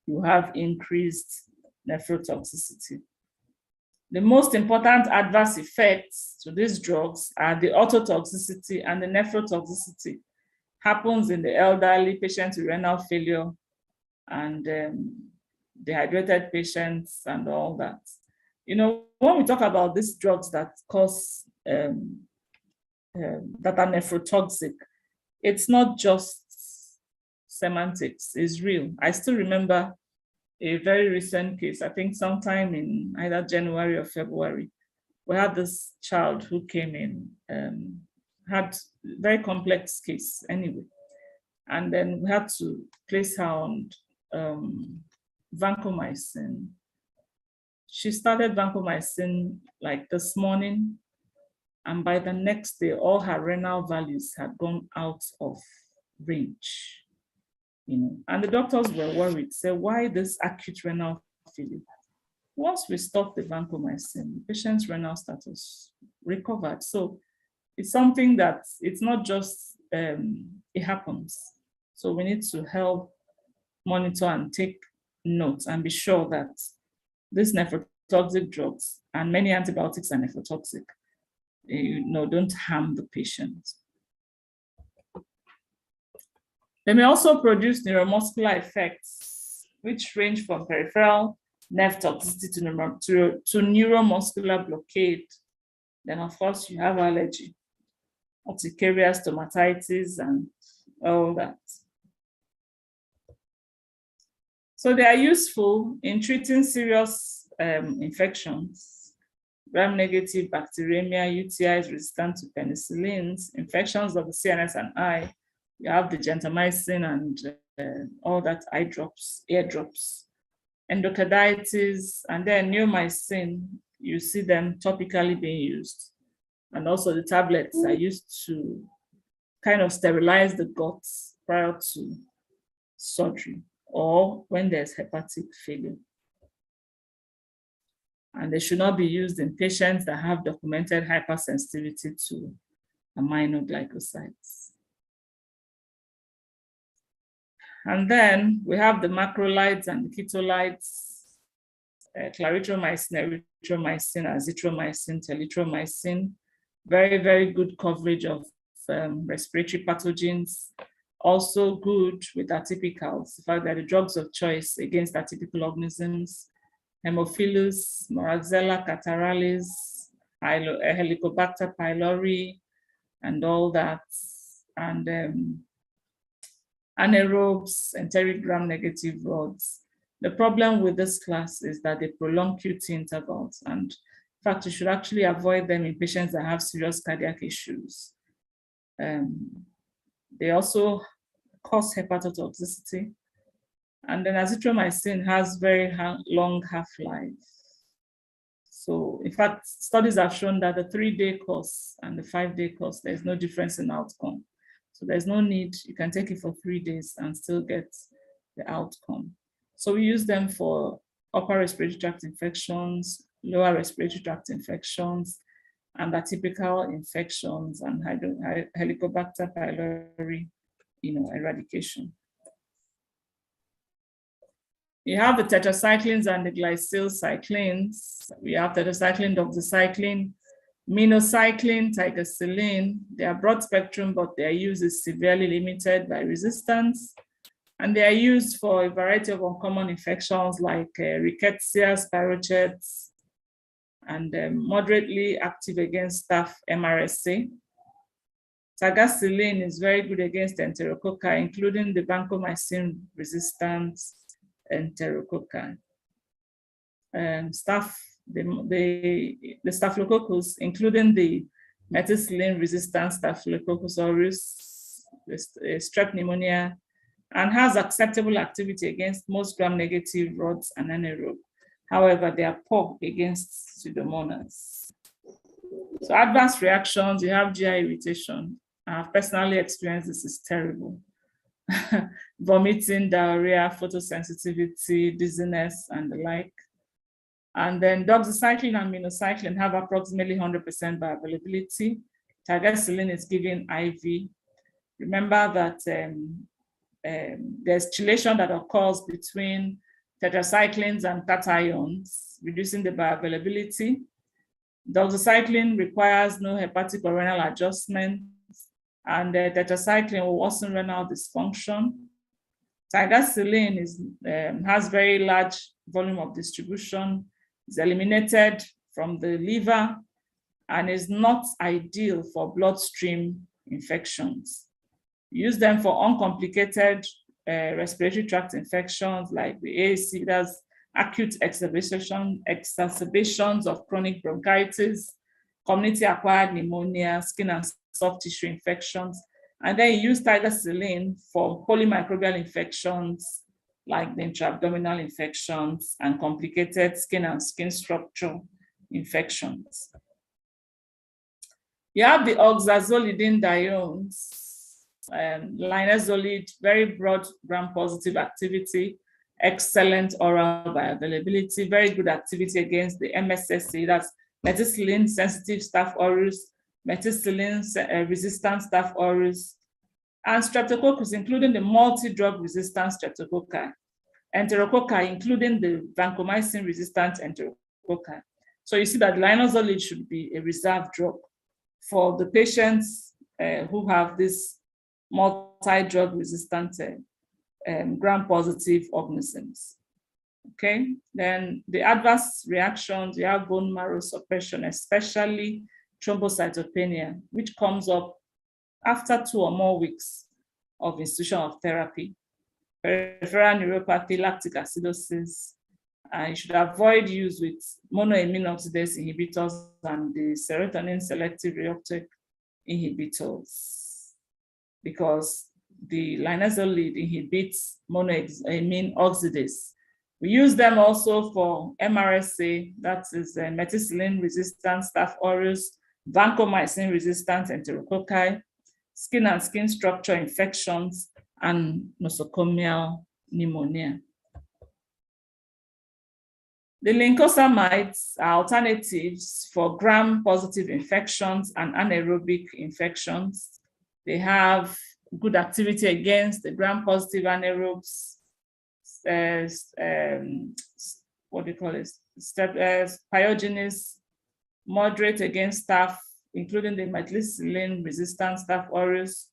You have increased nephrotoxicity. The most important adverse effects to these drugs are the autotoxicity and the nephrotoxicity. Happens in the elderly, patients with renal failure, and dehydrated patients and all that. When we talk about these drugs that cause that are nephrotoxic, it's not just semantics, it's real. I still remember a very recent case, I think sometime in either January or February. We had this child who came in, had very complex case anyway. And then we had to place her on vancomycin. She started vancomycin like this morning, and by the next day, all her renal values had gone out of range. And the doctors were worried, said, why this acute renal failure? Once we stopped the vancomycin, the patient's renal status recovered. So it's something that it's not just, it happens. So we need to help monitor and take note and be sure that these nephrotoxic drugs, and many antibiotics are nephrotoxic, don't harm the patient. They may also produce neuromuscular effects, which range from peripheral nerve toxicity to neuromuscular blockade. Then, of course, you have allergy, urticaria, stomatitis, and all that. So they are useful in treating serious infections, gram-negative bacteremia, UTIs resistant to penicillins, infections of the CNS and eye. You have the gentamicin and all that eye drops, ear drops, endocarditis, and then neomycin. You see them topically being used. And also the tablets are used to kind of sterilize the guts prior to surgery or when there's hepatic failure. And they should not be used in patients that have documented hypersensitivity to amino glycosides. And then we have the macrolides and the ketolides, clarithromycin, erythromycin, azithromycin, telithromycin. Very, very good coverage of respiratory pathogens. Also good with atypicals. In fact, they're the drugs of choice against atypical organisms. Haemophilus, Moraxella catarrhalis, Helicobacter pylori, and all that. And anaerobes, enteric gram-negative rods. The problem with this class is that they prolong QT intervals. And in fact, you should actually avoid them in patients that have serious cardiac issues. They also cause hepatotoxicity. And then azithromycin has very long half-life. So in fact, studies have shown that the 3-day course and the 5-day course, there's no difference in outcome. So there's no need, you can take it for 3 days and still get the outcome. So we use them for upper respiratory tract infections, lower respiratory tract infections, and atypical infections and Helicobacter pylori, eradication. You have the tetracyclines and the glycyl cyclines. We have tetracycline, doxycycline, minocycline, tigecycline. They are broad spectrum, but their use is severely limited by resistance. And they are used for a variety of uncommon infections like rickettsia, spirochetes, and moderately active against staph MRSA. Tigecycline is very good against enterococci, including the vancomycin resistant enterococci. The Staphylococcus, including the methicillin resistant Staphylococcus aureus, strep pneumonia, and has acceptable activity against most gram-negative rods and anaerobe. However, they are poor against Pseudomonas. So adverse reactions, you have GI irritation. I have personally experienced this, is terrible. Vomiting, diarrhea, photosensitivity, dizziness, and the like. And then doxycycline and minocycline have approximately 100% bioavailability. Tigecycline is given IV. Remember that there's chelation that occurs between tetracyclines and cations, reducing the bioavailability. Doxycycline requires no hepatic or renal adjustment, and tetracycline will worsen renal dysfunction. Tigecycline has very large volume of distribution, is eliminated from the liver, and is not ideal for bloodstream infections. Use them for uncomplicated respiratory tract infections like the AAC, that's acute exacerbations of chronic bronchitis, community-acquired pneumonia, skin and soft tissue infections. And then you use tigecycline for polymicrobial infections like the intra-abdominal infections and complicated skin and skin structure infections. You have the oxazolidinediones, linezolid, very broad gram-positive activity, excellent oral bioavailability, very good activity against the MSSA, that's methicillin-sensitive Staph aureus, methicillin-resistant Staph aureus, and streptococcus, including the multi-drug resistant streptococci, enterococci, including the vancomycin-resistant enterococci. So you see that linezolid should be a reserve drug for the patients who have this multi-drug resistant gram-positive organisms. Okay, then the adverse reactions, you have bone marrow suppression, especially thrombocytopenia, which comes up after 2 or more weeks of institution of therapy. Peripheral neuropathy, lactic acidosis. You should avoid use with monoamine oxidase inhibitors and the serotonin selective reuptake inhibitors, because the linezolid inhibits monoamine oxidase. We use them also for MRSA, that is methicillin-resistant Staph aureus, vancomycin-resistant enterococci, skin and skin structure infections, and nosocomial pneumonia. The lincosamides are alternatives for gram-positive infections and anaerobic infections. They have good activity against the gram-positive anaerobes, pyogenes, moderate against staph, including the methicillin-resistant Staph aureus,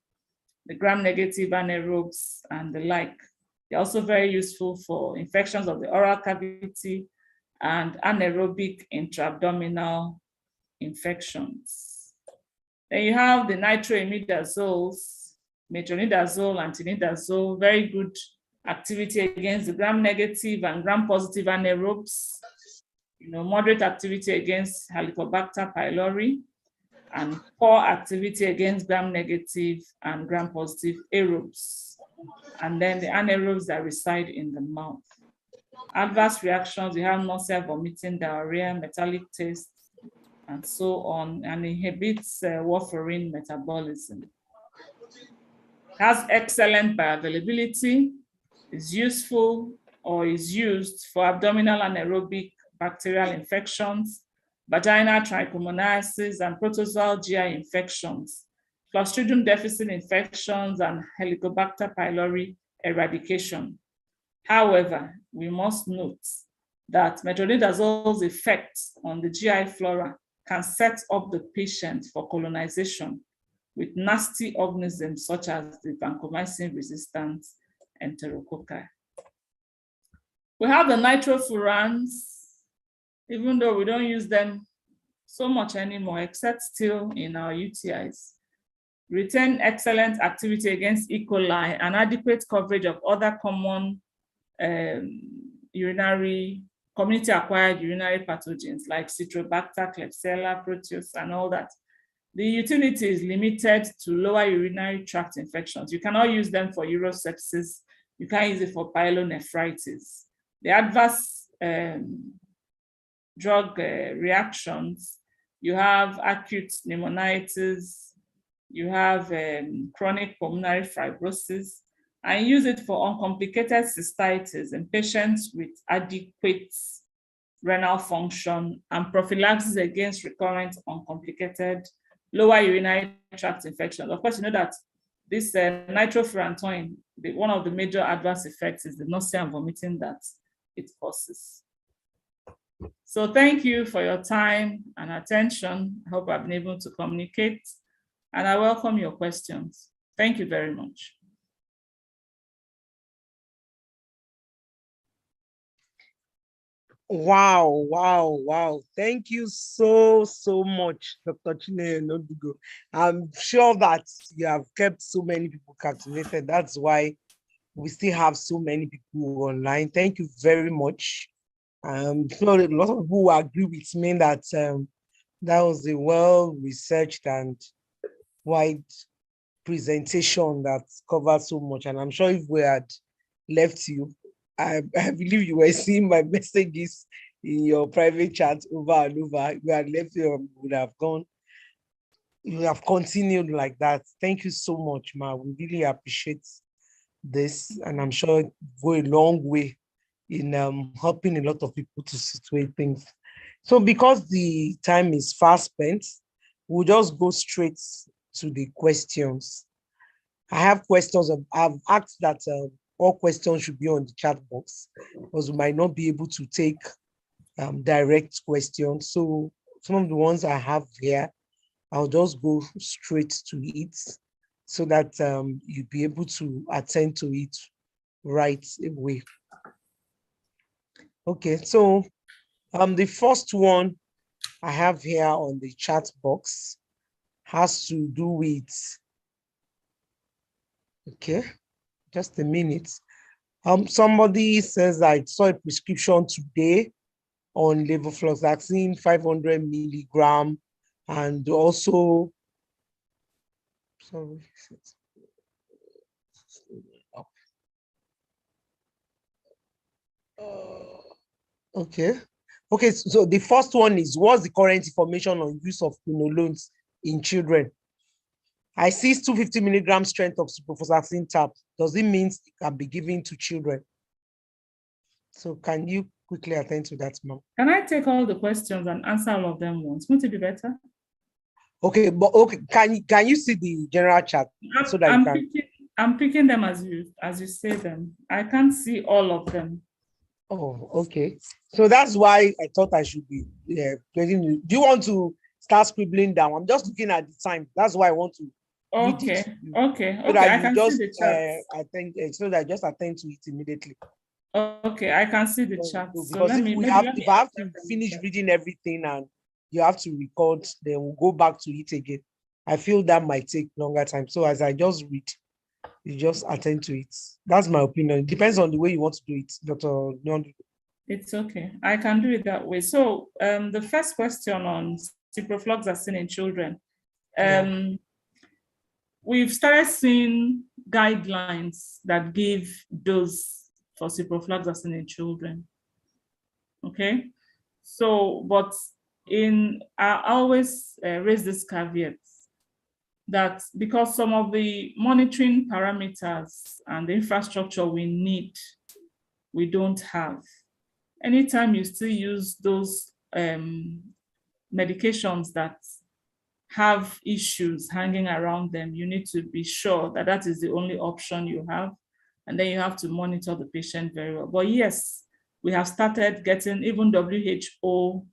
the gram-negative anaerobes, and the like. They're also very useful for infections of the oral cavity and anaerobic intra-abdominal infections. Then you have the nitroimidazoles, metronidazole, antinidazole, very good activity against the gram-negative and gram-positive anaerobes, moderate activity against Helicobacter pylori, and poor activity against gram-negative and gram-positive aerobes. And then the anaerobes that reside in the mouth. Adverse reactions, you have nausea, vomiting, diarrhea, metallic taste, and so on, and inhibits warfarin metabolism. Has excellent bioavailability, is useful or is used for abdominal anaerobic bacterial infections, vaginal trichomoniasis, and protozoal GI infections, Clostridium difficile infections, and Helicobacter pylori eradication. However, we must note that metronidazole's effect on the GI flora can set up the patient for colonization with nasty organisms such as the vancomycin resistant enterococci. We have the nitrofurans, even though we don't use them so much anymore, except still in our UTIs. Retain excellent activity against E. coli and adequate coverage of other common community-acquired urinary pathogens like Citrobacter, Klebsiella, Proteus, and all that. The utility is limited to lower urinary tract infections. You cannot use them for urosepsis. You can't use it for pyelonephritis. The adverse drug reactions, you have acute pneumonitis, you have chronic pulmonary fibrosis, and use it for uncomplicated cystitis in patients with adequate renal function and prophylaxis against recurrent uncomplicated lower urinary tract infections. Of course, you know that this nitrofurantoin, one of the major adverse effects is the nausea and vomiting that it causes. So thank you for your time and attention. I hope I've been able to communicate, and I welcome your questions. Thank you very much. Wow. Thank you so much, Dr. Chinenye Nondugo. I'm sure that you have kept so many people captivated. That's why we still have so many people online. Thank you very much. I'm sure a lot of people will agree with me that that was a well-researched and wide presentation that covered so much. And I'm sure if we had left you, I believe you were seeing my messages in your private chat over and over. We had left you, would have gone. You have continued like that. Thank you so much, Ma. We really appreciate this, and I'm sure it will go a long way in helping a lot of people to situate things. So because the time is fast spent, we'll just go straight to the questions. I have questions. I've asked that all questions should be on the chat box because we might not be able to take direct questions. So some of the ones I have here, I'll just go straight to it so that you'll be able to attend to it right away. Okay, so the first one I have here on the chat box has to do with, okay, just a minute. Somebody says I saw a prescription today on levofloxacin 500 milligram, and also, sorry. Okay, so the first one is, what's the current information on use of quinolones in children? I see 250 milligram strength of ciprofloxacin tab. Does it mean it can be given to children? So can you quickly attend to that, ma'am? Can I take all the questions and answer all of them once? Won't it be better? Okay, but okay, can you see the general chat so that you can? I'm picking them as you say them. I can't see all of them. Oh, okay. So that's why I thought I should be getting. Do you want to start scribbling down? I'm just looking at the time. That's why I want to. Okay. So I can just, see the chat. I think so that I just attend to it immediately. Okay, I can see the chat. So Because let if me we maybe have, let me if I have answer to from the finish chat. reading everything and you have to record, then we'll go back to it again. I feel that might take longer time. So as I just read, you just attend to it. That's my opinion. It depends on the way you want to do it, Dr. Nyondo. It's okay. I can do it that way. So the first question on ciprofloxacin in children. We've started seeing guidelines that give dose for ciprofloxacin in children. Okay, so but I always raise this caveat that because some of the monitoring parameters and the infrastructure we need, we don't have. Anytime you still use those medications that have issues hanging around them, you need to be sure that that is the only option you have. And then you have to monitor the patient very well. But yes, we have started getting even WHO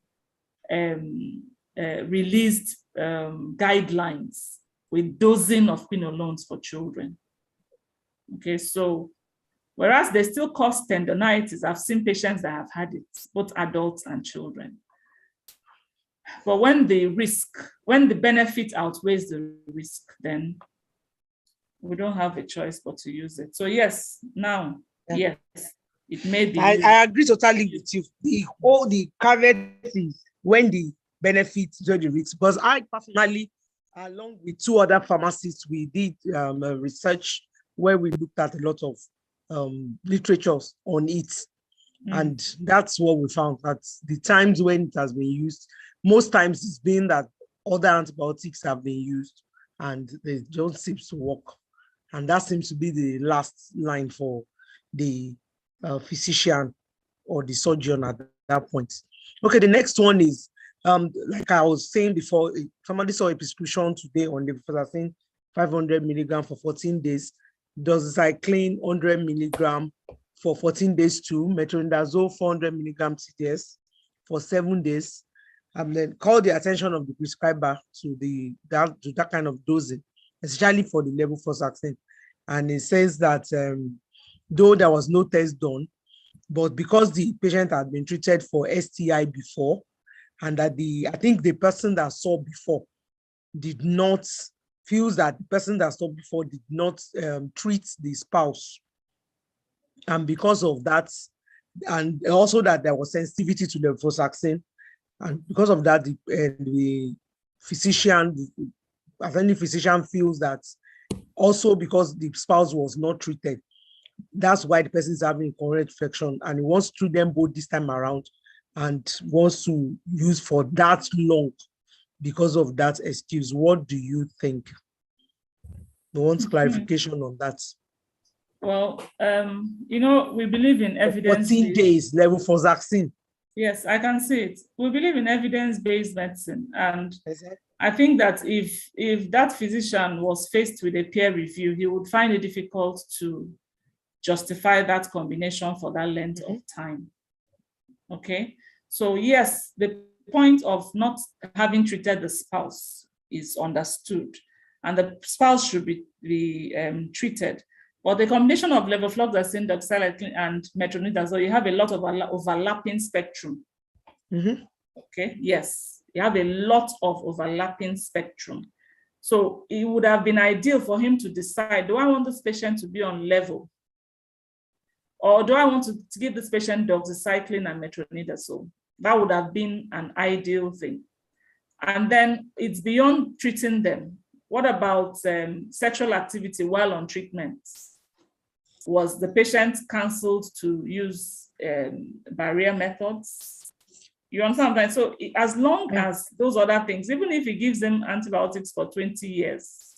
released guidelines with dosing of quinolones for children. Okay, so whereas they still cause tendonitis, I've seen patients that have had it, both adults and children. But when the benefit outweighs the risk, then we don't have a choice but to use it. So yes, now, yes, it may be used. I agree totally with you. The caveat is when the benefits do the risk. Because I personally, along with two other pharmacists, we did research where we looked at a lot of literatures on it. And that's what we found, that the times when it has been used, most times it's been that other antibiotics have been used and they don't seem to work. And that seems to be the last line for the physician or the surgeon at that point. Okay, the next one is, like I was saying before, somebody saw a prescription today on levofloxacin 500 milligram for 14 days, doxycycline 100 milligram for 14 days too, metronidazole 400 milligram TDS for 7 days, and then call the attention of the prescriber to that kind of dosing, especially for the levofloxacin. And it says that though there was no test done, but because the patient had been treated for STI before, and that I think the person that saw before did not, feels that the person that saw before did not treat the spouse. And because of that, and also that there was sensitivity to levofloxacin, and because of that, the physician, as any physician feels that also because the spouse was not treated, that's why the person is having correct infection, and he wants to treat them both this time around and wants to use for that long because of that excuse. What do you think? I want clarification on that. Well, we believe in evidence. 14 days levofloxacin. Yes, I can see it. We believe in evidence-based medicine. And I think that if that physician was faced with a peer review, he would find it difficult to justify that combination for that length of time. Okay, so yes, the point of not having treated the spouse is understood, and the spouse should be treated. But the combination of levofloxacin, doxycycline, and metronidazole, you have a lot of overlapping spectrum. Okay, yes, you have a lot of overlapping spectrum. So it would have been ideal for him to decide, do I want this patient to be on level? Or do I want to give this patient doxycycline and metronidazole? That would have been an ideal thing. And then it's beyond treating them. What about sexual activity while on treatment? Was the patient counseled to use barrier methods? You understand? So as long as those other things, even if he gives them antibiotics for 20 years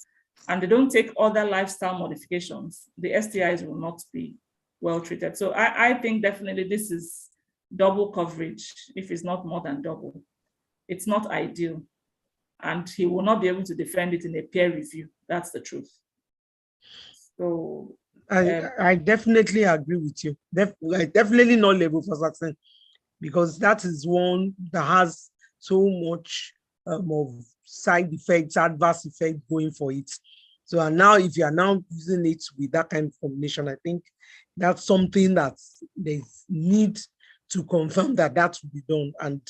and they don't take other lifestyle modifications, the STIs will not be well treated. So I think definitely this is double coverage, if it's not more than double. It's not ideal. And he will not be able to defend it in a peer review. That's the truth. So I definitely agree with you. Definitely not levofloxacin, because that is one that has so much of side effects, adverse effects going for it. So and now, if you are now using it with that kind of combination, I think that's something that there's need to confirm that that will be done. And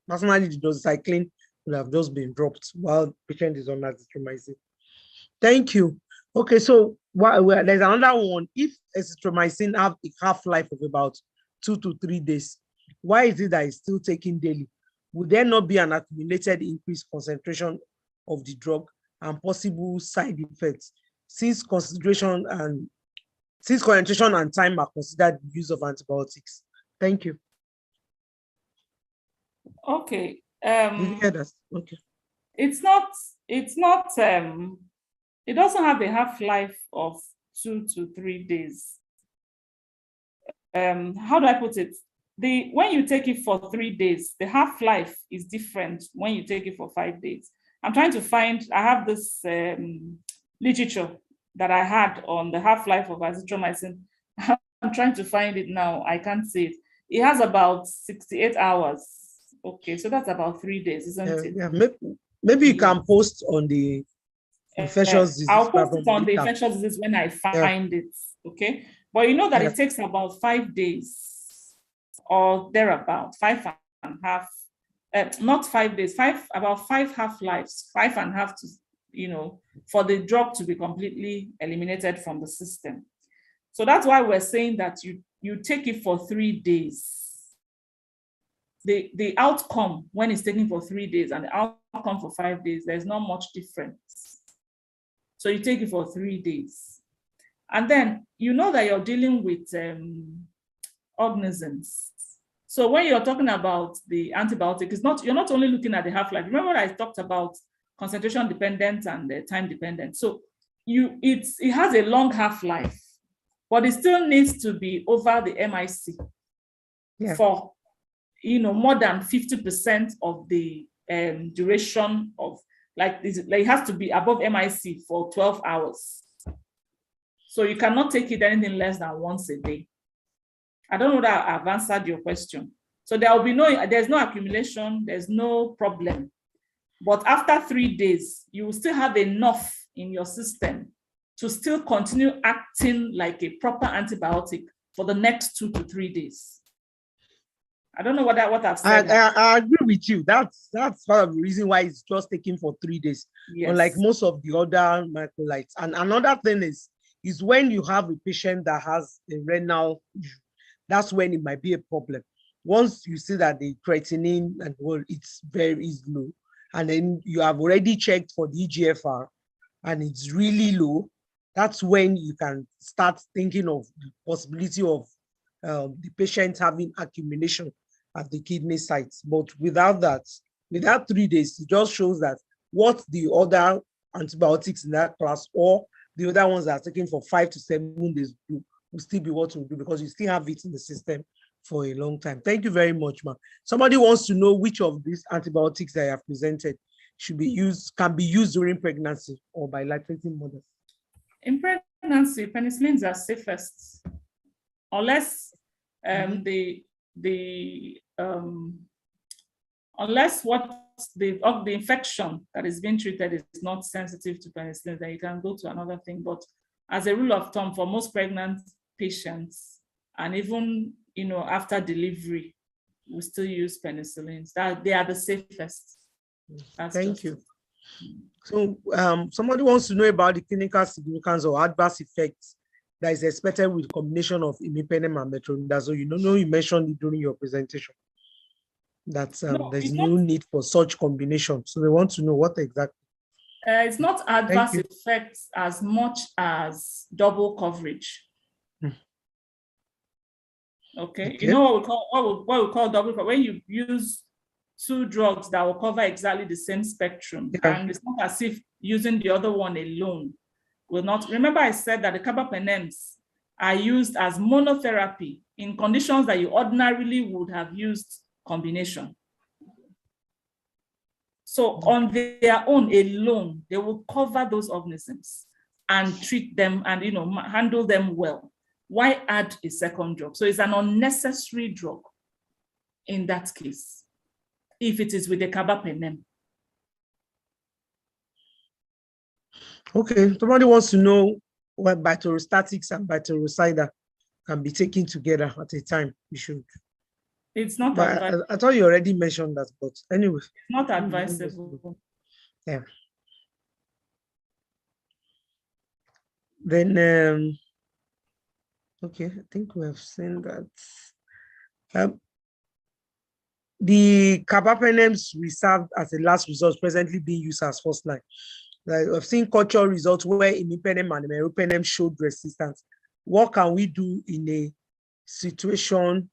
personally, the doxycycline would have just been dropped while the patient is on azithromycin. Thank you. Okay, so there's another one. If azithromycin have a half-life of about 2 to 3 days, why is it that it's still taken daily? Would there not be an accumulated increased concentration of the drug and possible side effects since concentration and time are considered the use of antibiotics? Thank you. Okay. Did you hear that? Okay. It doesn't have a half-life of 2 to 3 days. How do I put it? When you take it for 3 days, the half-life is different when you take it for 5 days. I'm trying to find, I have this literature that I had on the half-life of azithromycin. I'm trying to find it now. I can't see it. It has about 68 hours. Okay, so that's about 3 days, isn't it? Yeah, maybe you can post on the infectious disease. I'll post it on the infectious disease when I find it. Okay, but you know that it takes about 5 days or thereabout, 5.5. Not 5 days, about 5 half-lives, 5.5 to, for the drug to be completely eliminated from the system. So that's why we're saying that you take it for 3 days. The outcome when it's taken for 3 days and the outcome for 5 days, there's not much difference. So you take it for 3 days. And then you know that you're dealing with organisms. So when you're talking about the antibiotic, you're not only looking at the half-life. Remember I talked about concentration dependent and time dependent. So it has a long half-life, but it still needs to be over the MIC for more than 50% of the duration of it has to be above MIC for 12 hours. So you cannot take it anything less than once a day. I don't know that I've answered your question. So there's no accumulation, there's no problem. But after 3 days, you will still have enough in your system to still continue acting like a proper antibiotic for the next 2 to 3 days. I don't know what I've said. I agree with you. That's part of the reason why it's just taken for 3 days. Yes. Unlike most of the other macrolides. And another thing is when you have a patient that has a renal issue, that's when it might be a problem. Once you see that the creatinine and it's very low, and then you have already checked for the EGFR and it's really low, that's when you can start thinking of the possibility of the patient having accumulation at the kidney sites. But without 3 days, it just shows that what the other antibiotics in that class or the other ones that are taken for 5 to 7 days do will still be what we do, because you still have it in the system for a long time. Thank you very much, ma'am. Somebody wants to know which of these antibiotics that I have presented can be used during pregnancy or by lactating mothers. In pregnancy, penicillins are safest, unless unless the infection that is being treated is not sensitive to penicillin, then you can go to another thing. But as a rule of thumb, for most pregnant patients, and even after delivery, we still use penicillins. That they are the safest. Thank you. So somebody wants to know about the clinical significance or adverse effects that is expected with combination of imipenem and metronidazole. You mentioned it during your presentation that there's no need for such combination. So they want to know what exactly. It's not adverse effects as much as double coverage. Okay. You know what we call double coverage? When you use 2 drugs that will cover exactly the same spectrum, and it's not as if using the other one alone will not. Remember I said that the carbapenems are used as monotherapy in conditions that you ordinarily would have used combination. So on their own alone, they will cover those organisms and treat them and handle them well. Why add a second drug? So it's an unnecessary drug in that case, if it is with a carbapenem. Okay, somebody wants to know what bacteriostatics and bactericidal can be taken together at a time. You should. It's not But I thought you already mentioned that, but anyway. not advisable. Yeah. Then, okay, I think we have seen that. The carbapenems reserved as a last resort presently being used as first line. Like I've seen cultural results where imipenem and meropenem showed resistance. What can we do in a situation?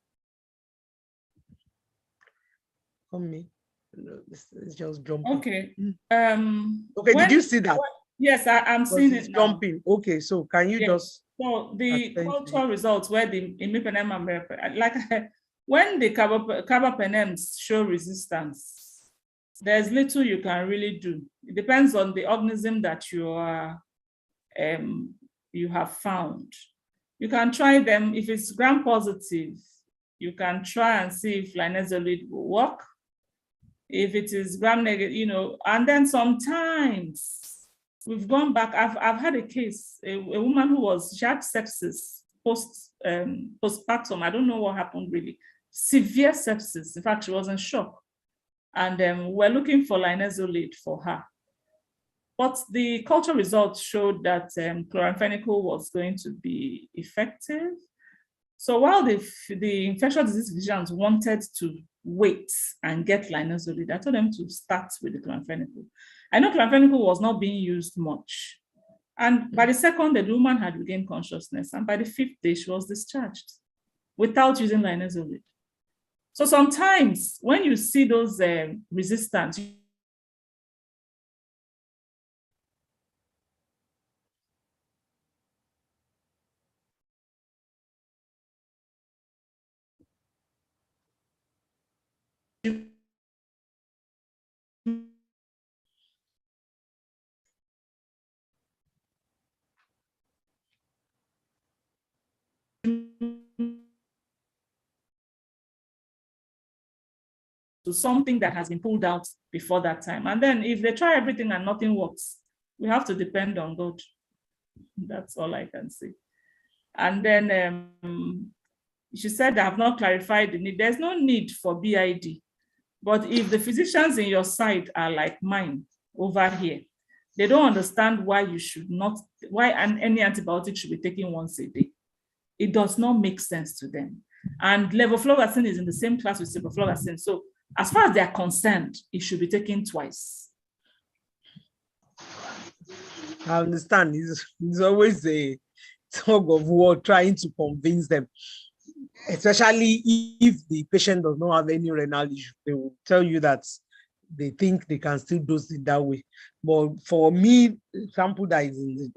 It's just jumping. Okay. Okay, did you see that? Yes, I'm seeing it now. Jumping. Okay, so can you just? So the cultural results where the imipenem and meropenem, like when the carbapenems show resistance, there's little you can really do. It depends on the organism that you have found. You can try them. If it's gram positive, you can try and see if linezolid will work. If it is gram negative, and then sometimes we've gone back. I've had a case, a woman she had sepsis postpartum. I don't know what happened really. Severe sepsis. In fact, she was in shock. And we're looking for linezolid for her. But the culture results showed that chloramphenicol was going to be effective. So while the infectious disease physicians wanted to wait and get linezolid, I told them to start with the chloramphenicol. I know chloramphenicol was not being used much. And by the second day, the woman had regained consciousness. And by the 5th day, she was discharged without using linezolid. So sometimes when you see those resistance, to something that has been pulled out before that time. And then if they try everything and nothing works, we have to depend on God. That's all I can say. And then she said, I have not clarified the need. There's no need for BID. But if the physicians in your side are like mine over here, they don't understand why any antibiotic should be taken once a day. It does not make sense to them. And levofloxacin is in the same class with ciprofloxacin. So as far as they are concerned, it should be taken twice. I understand. It's always a tug of war trying to convince them, especially if the patient does not have any renal issue. They will tell you that they think they can still dose it that way. But for me, sample that is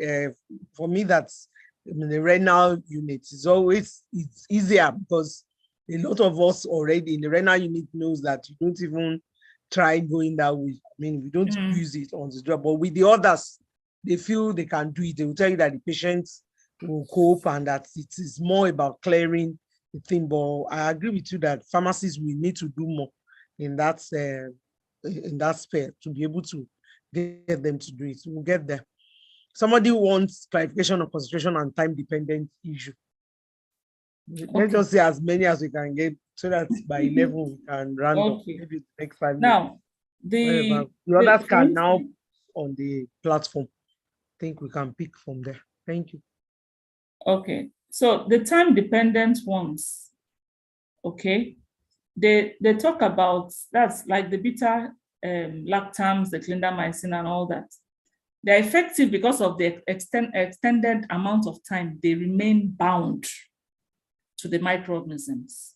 for me, that's in the renal unit, it's easier because a lot of us already in the renal unit knows that you don't even try going that way. I mean, we don't use it on the job, but with the others, they feel they can do it. They will tell you that the patients will cope and that it is more about clearing the thing. But I agree with you that pharmacists will need to do more in that sphere to be able to get them to do it. We'll get there. Somebody wants clarification on concentration and time-dependent issue. Okay. Let's just say as many as we can get so that by 11 we can round up. Maybe the next 5 minutes. Now, the others can now on the platform. I think we can pick from there. Thank you. Okay, so the time-dependent ones, okay, they talk about, that's like the beta lactams, the clindamycin and all that. They're effective because of the extended amount of time they remain bound to the microorganisms.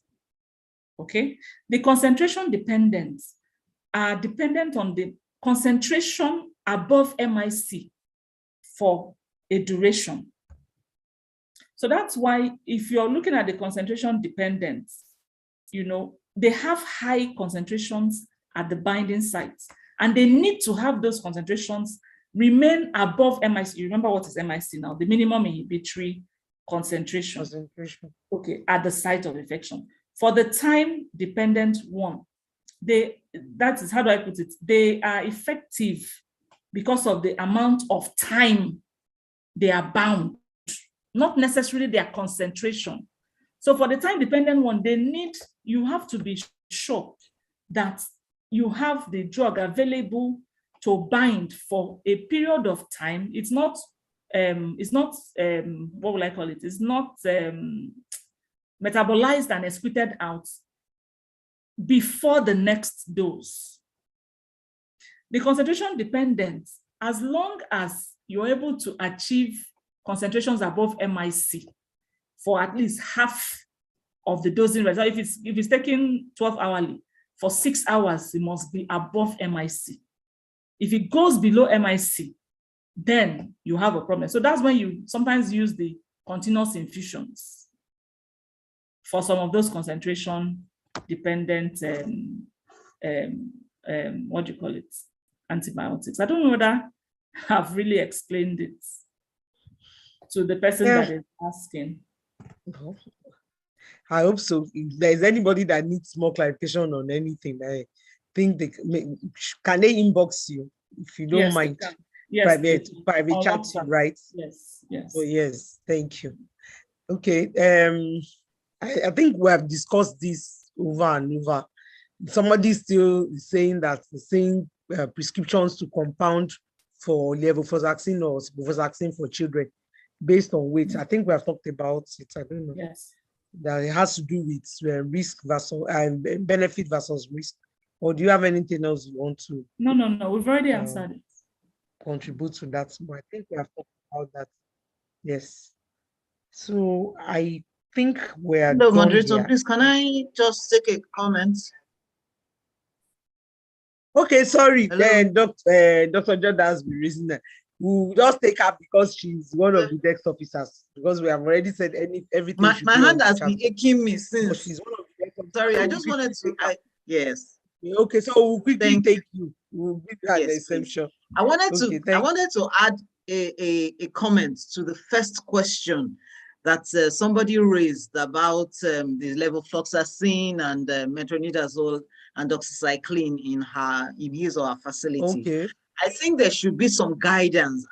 Okay, the concentration dependents are dependent on the concentration above MIC for a duration. So that's why if you're looking at the concentration dependence, they have high concentrations at the binding sites, and they need to have those concentrations remain above MIC. You remember what is MIC now? The minimum inhibitory concentration. Okay, at the site of infection. For the time-dependent one, that is, how do I put it? They are effective because of the amount of time they are bound, not necessarily their concentration. So for the time-dependent one, you have to be sure that you have the drug available to bind for a period of time. It's not what will I call it? It's not metabolized and excreted out before the next dose. The concentration dependent, as long as you're able to achieve concentrations above MIC for at least half of the dosing result. If it's taking 12 hourly, for 6 hours, it must be above MIC. If it goes below MIC, then you have a problem. So that's when you sometimes use the continuous infusions for some of those concentration dependent, what do you call it? Antibiotics. I don't know whether I've really explained it to the person that is asking. I hope so. If there's anybody that needs more clarification on anything, I think can they inbox you if you don't mind? Yes, private chatting, right? Yes. Oh yes, thank you. Okay, I think we have discussed this over and over. Somebody still saying that the same prescriptions to compound for levofloxacin or ciprofloxacin for children based on weight. I think we have talked about it. I don't know. Yes. That it has to do with risk versus benefit versus risk. Or do you have anything else you want to? No. We've already answered it. Contribute to that. But I think we have talked about that. Yes. So I think we're Hello, done moderator. here. Please, can I just take a comment? Okay, sorry. Hello? Then Dr. Jordan has been raising that. We'll just take her because she's one of the desk officers. Because we have already said everything. My hand has been aching me But since. she's one of the desk officers. Sorry, So I we'll just wanted quickly to. take her. Yes. Okay, so we'll quickly Thank take you. We'll give you an Yes, exemption. I wanted Okay, to add a comment to the first question that somebody raised about the levofloxacin and metronidazole and doxycycline in his or her facility. Okay. I think there should be some guidance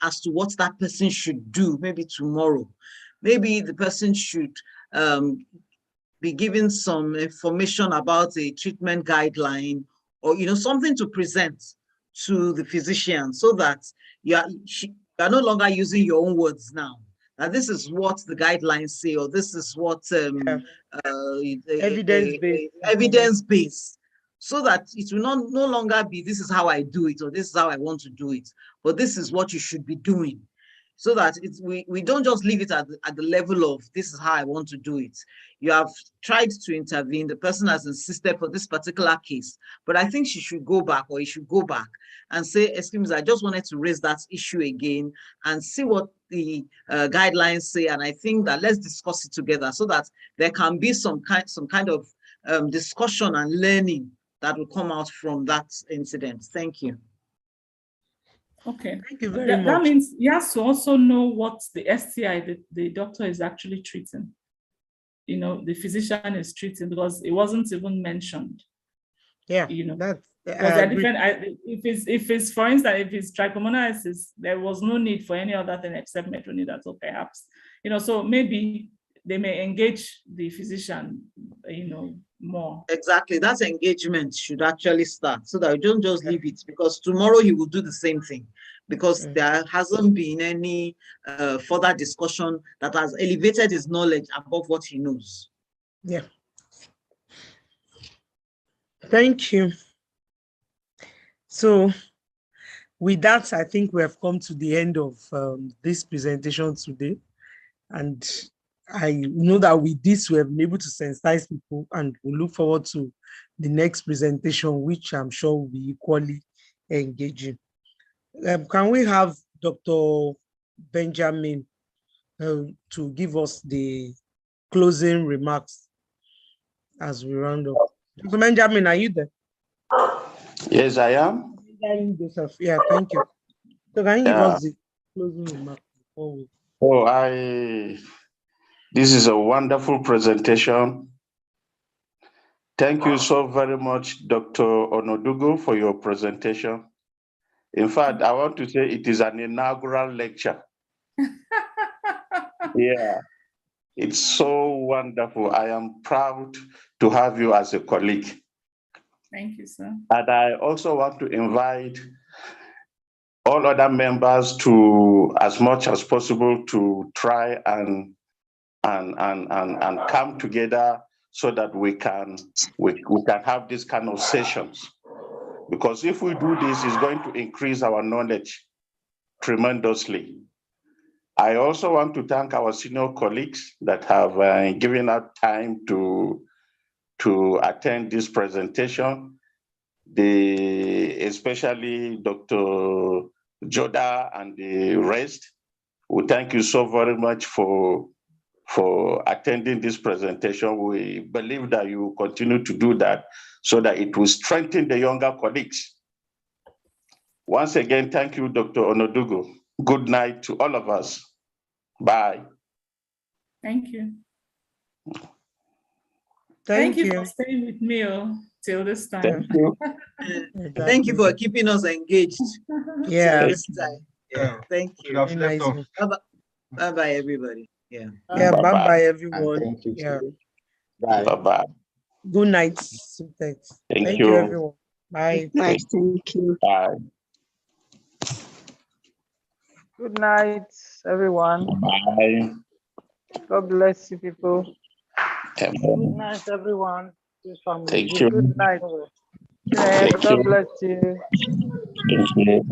as to what that person should do, maybe tomorrow. Maybe the person should be given some information about a treatment guideline or, something to present to the physician so that you are no longer using your own words now. Now, this is what the guidelines say, or this is what evidence-based, so that it will no longer be, this is how I do it, or this is how I want to do it, but this is what you should be doing. So that we don't just leave it at the level of, this is how I want to do it. You have tried to intervene, the person has insisted for this particular case, but I think she should go back, or he should go back and say, excuse me, I just wanted to raise that issue again and see what the guidelines say. And I think that let's discuss it together so that there can be some kind of discussion and learning that will come out from that incident. Thank you. Okay. Thank you very much. That means he has to also know what the STI the doctor is actually treating. The physician is treating, because it wasn't even mentioned. Yeah, because they're different. If it's, for instance, if it's trichomoniasis, there was no need for any other thing except metronidazole, perhaps. So maybe they may engage the physician, more. Exactly. That engagement should actually start so that we don't just leave it, because tomorrow he will do the same thing, because there hasn't been any further discussion that has elevated his knowledge above what he knows. Yeah. Thank you. So with that, I think we have come to the end of this presentation today. And I know that with this, we have been able to sensitize people, and we look forward to the next presentation, which I'm sure will be equally engaging. Can we have Dr. Benjamin to give us the closing remarks as we round up? Dr. Benjamin, are you there? Yes, I am. Joseph. Yeah, thank you. So can you give us the closing remarks before we... This is a wonderful presentation. Thank you so very much, Dr. Onodugu, for your presentation. In fact, I want to say it is an inaugural lecture. Yeah, it's so wonderful. I am proud to have you as a colleague. Thank you, sir. And I also want to invite all other members to, as much as possible, to try and come together so that we can have this kind of sessions. Because if we do this, it's going to increase our knowledge tremendously. I also want to thank our senior colleagues that have given us time to attend this presentation. Especially Dr. Joda and the rest. We thank you so very much for attending this presentation. We believe that you will continue to do that so that it will strengthen the younger colleagues. Once again, thank you, Dr. Onodugu. Good night to all of us. Bye. Thank you. Thank you you. for staying with me till this time. Thank you. Thank you for keeping us engaged. Yeah. till this time. Yeah. Thank you. Very nice. Bye bye, everybody. Yeah. Yeah. Bye Bye-bye. bye, everyone. Thank you. Yeah. Bye. Bye-bye. Good night. Thanks. Thank you, you. everyone. Bye. Nice, thank you. Bye. Good night, everyone. Bye. God bless you, people. Good Amen. night, everyone. Thank you. Good night. Thank God you. bless you. Thank you.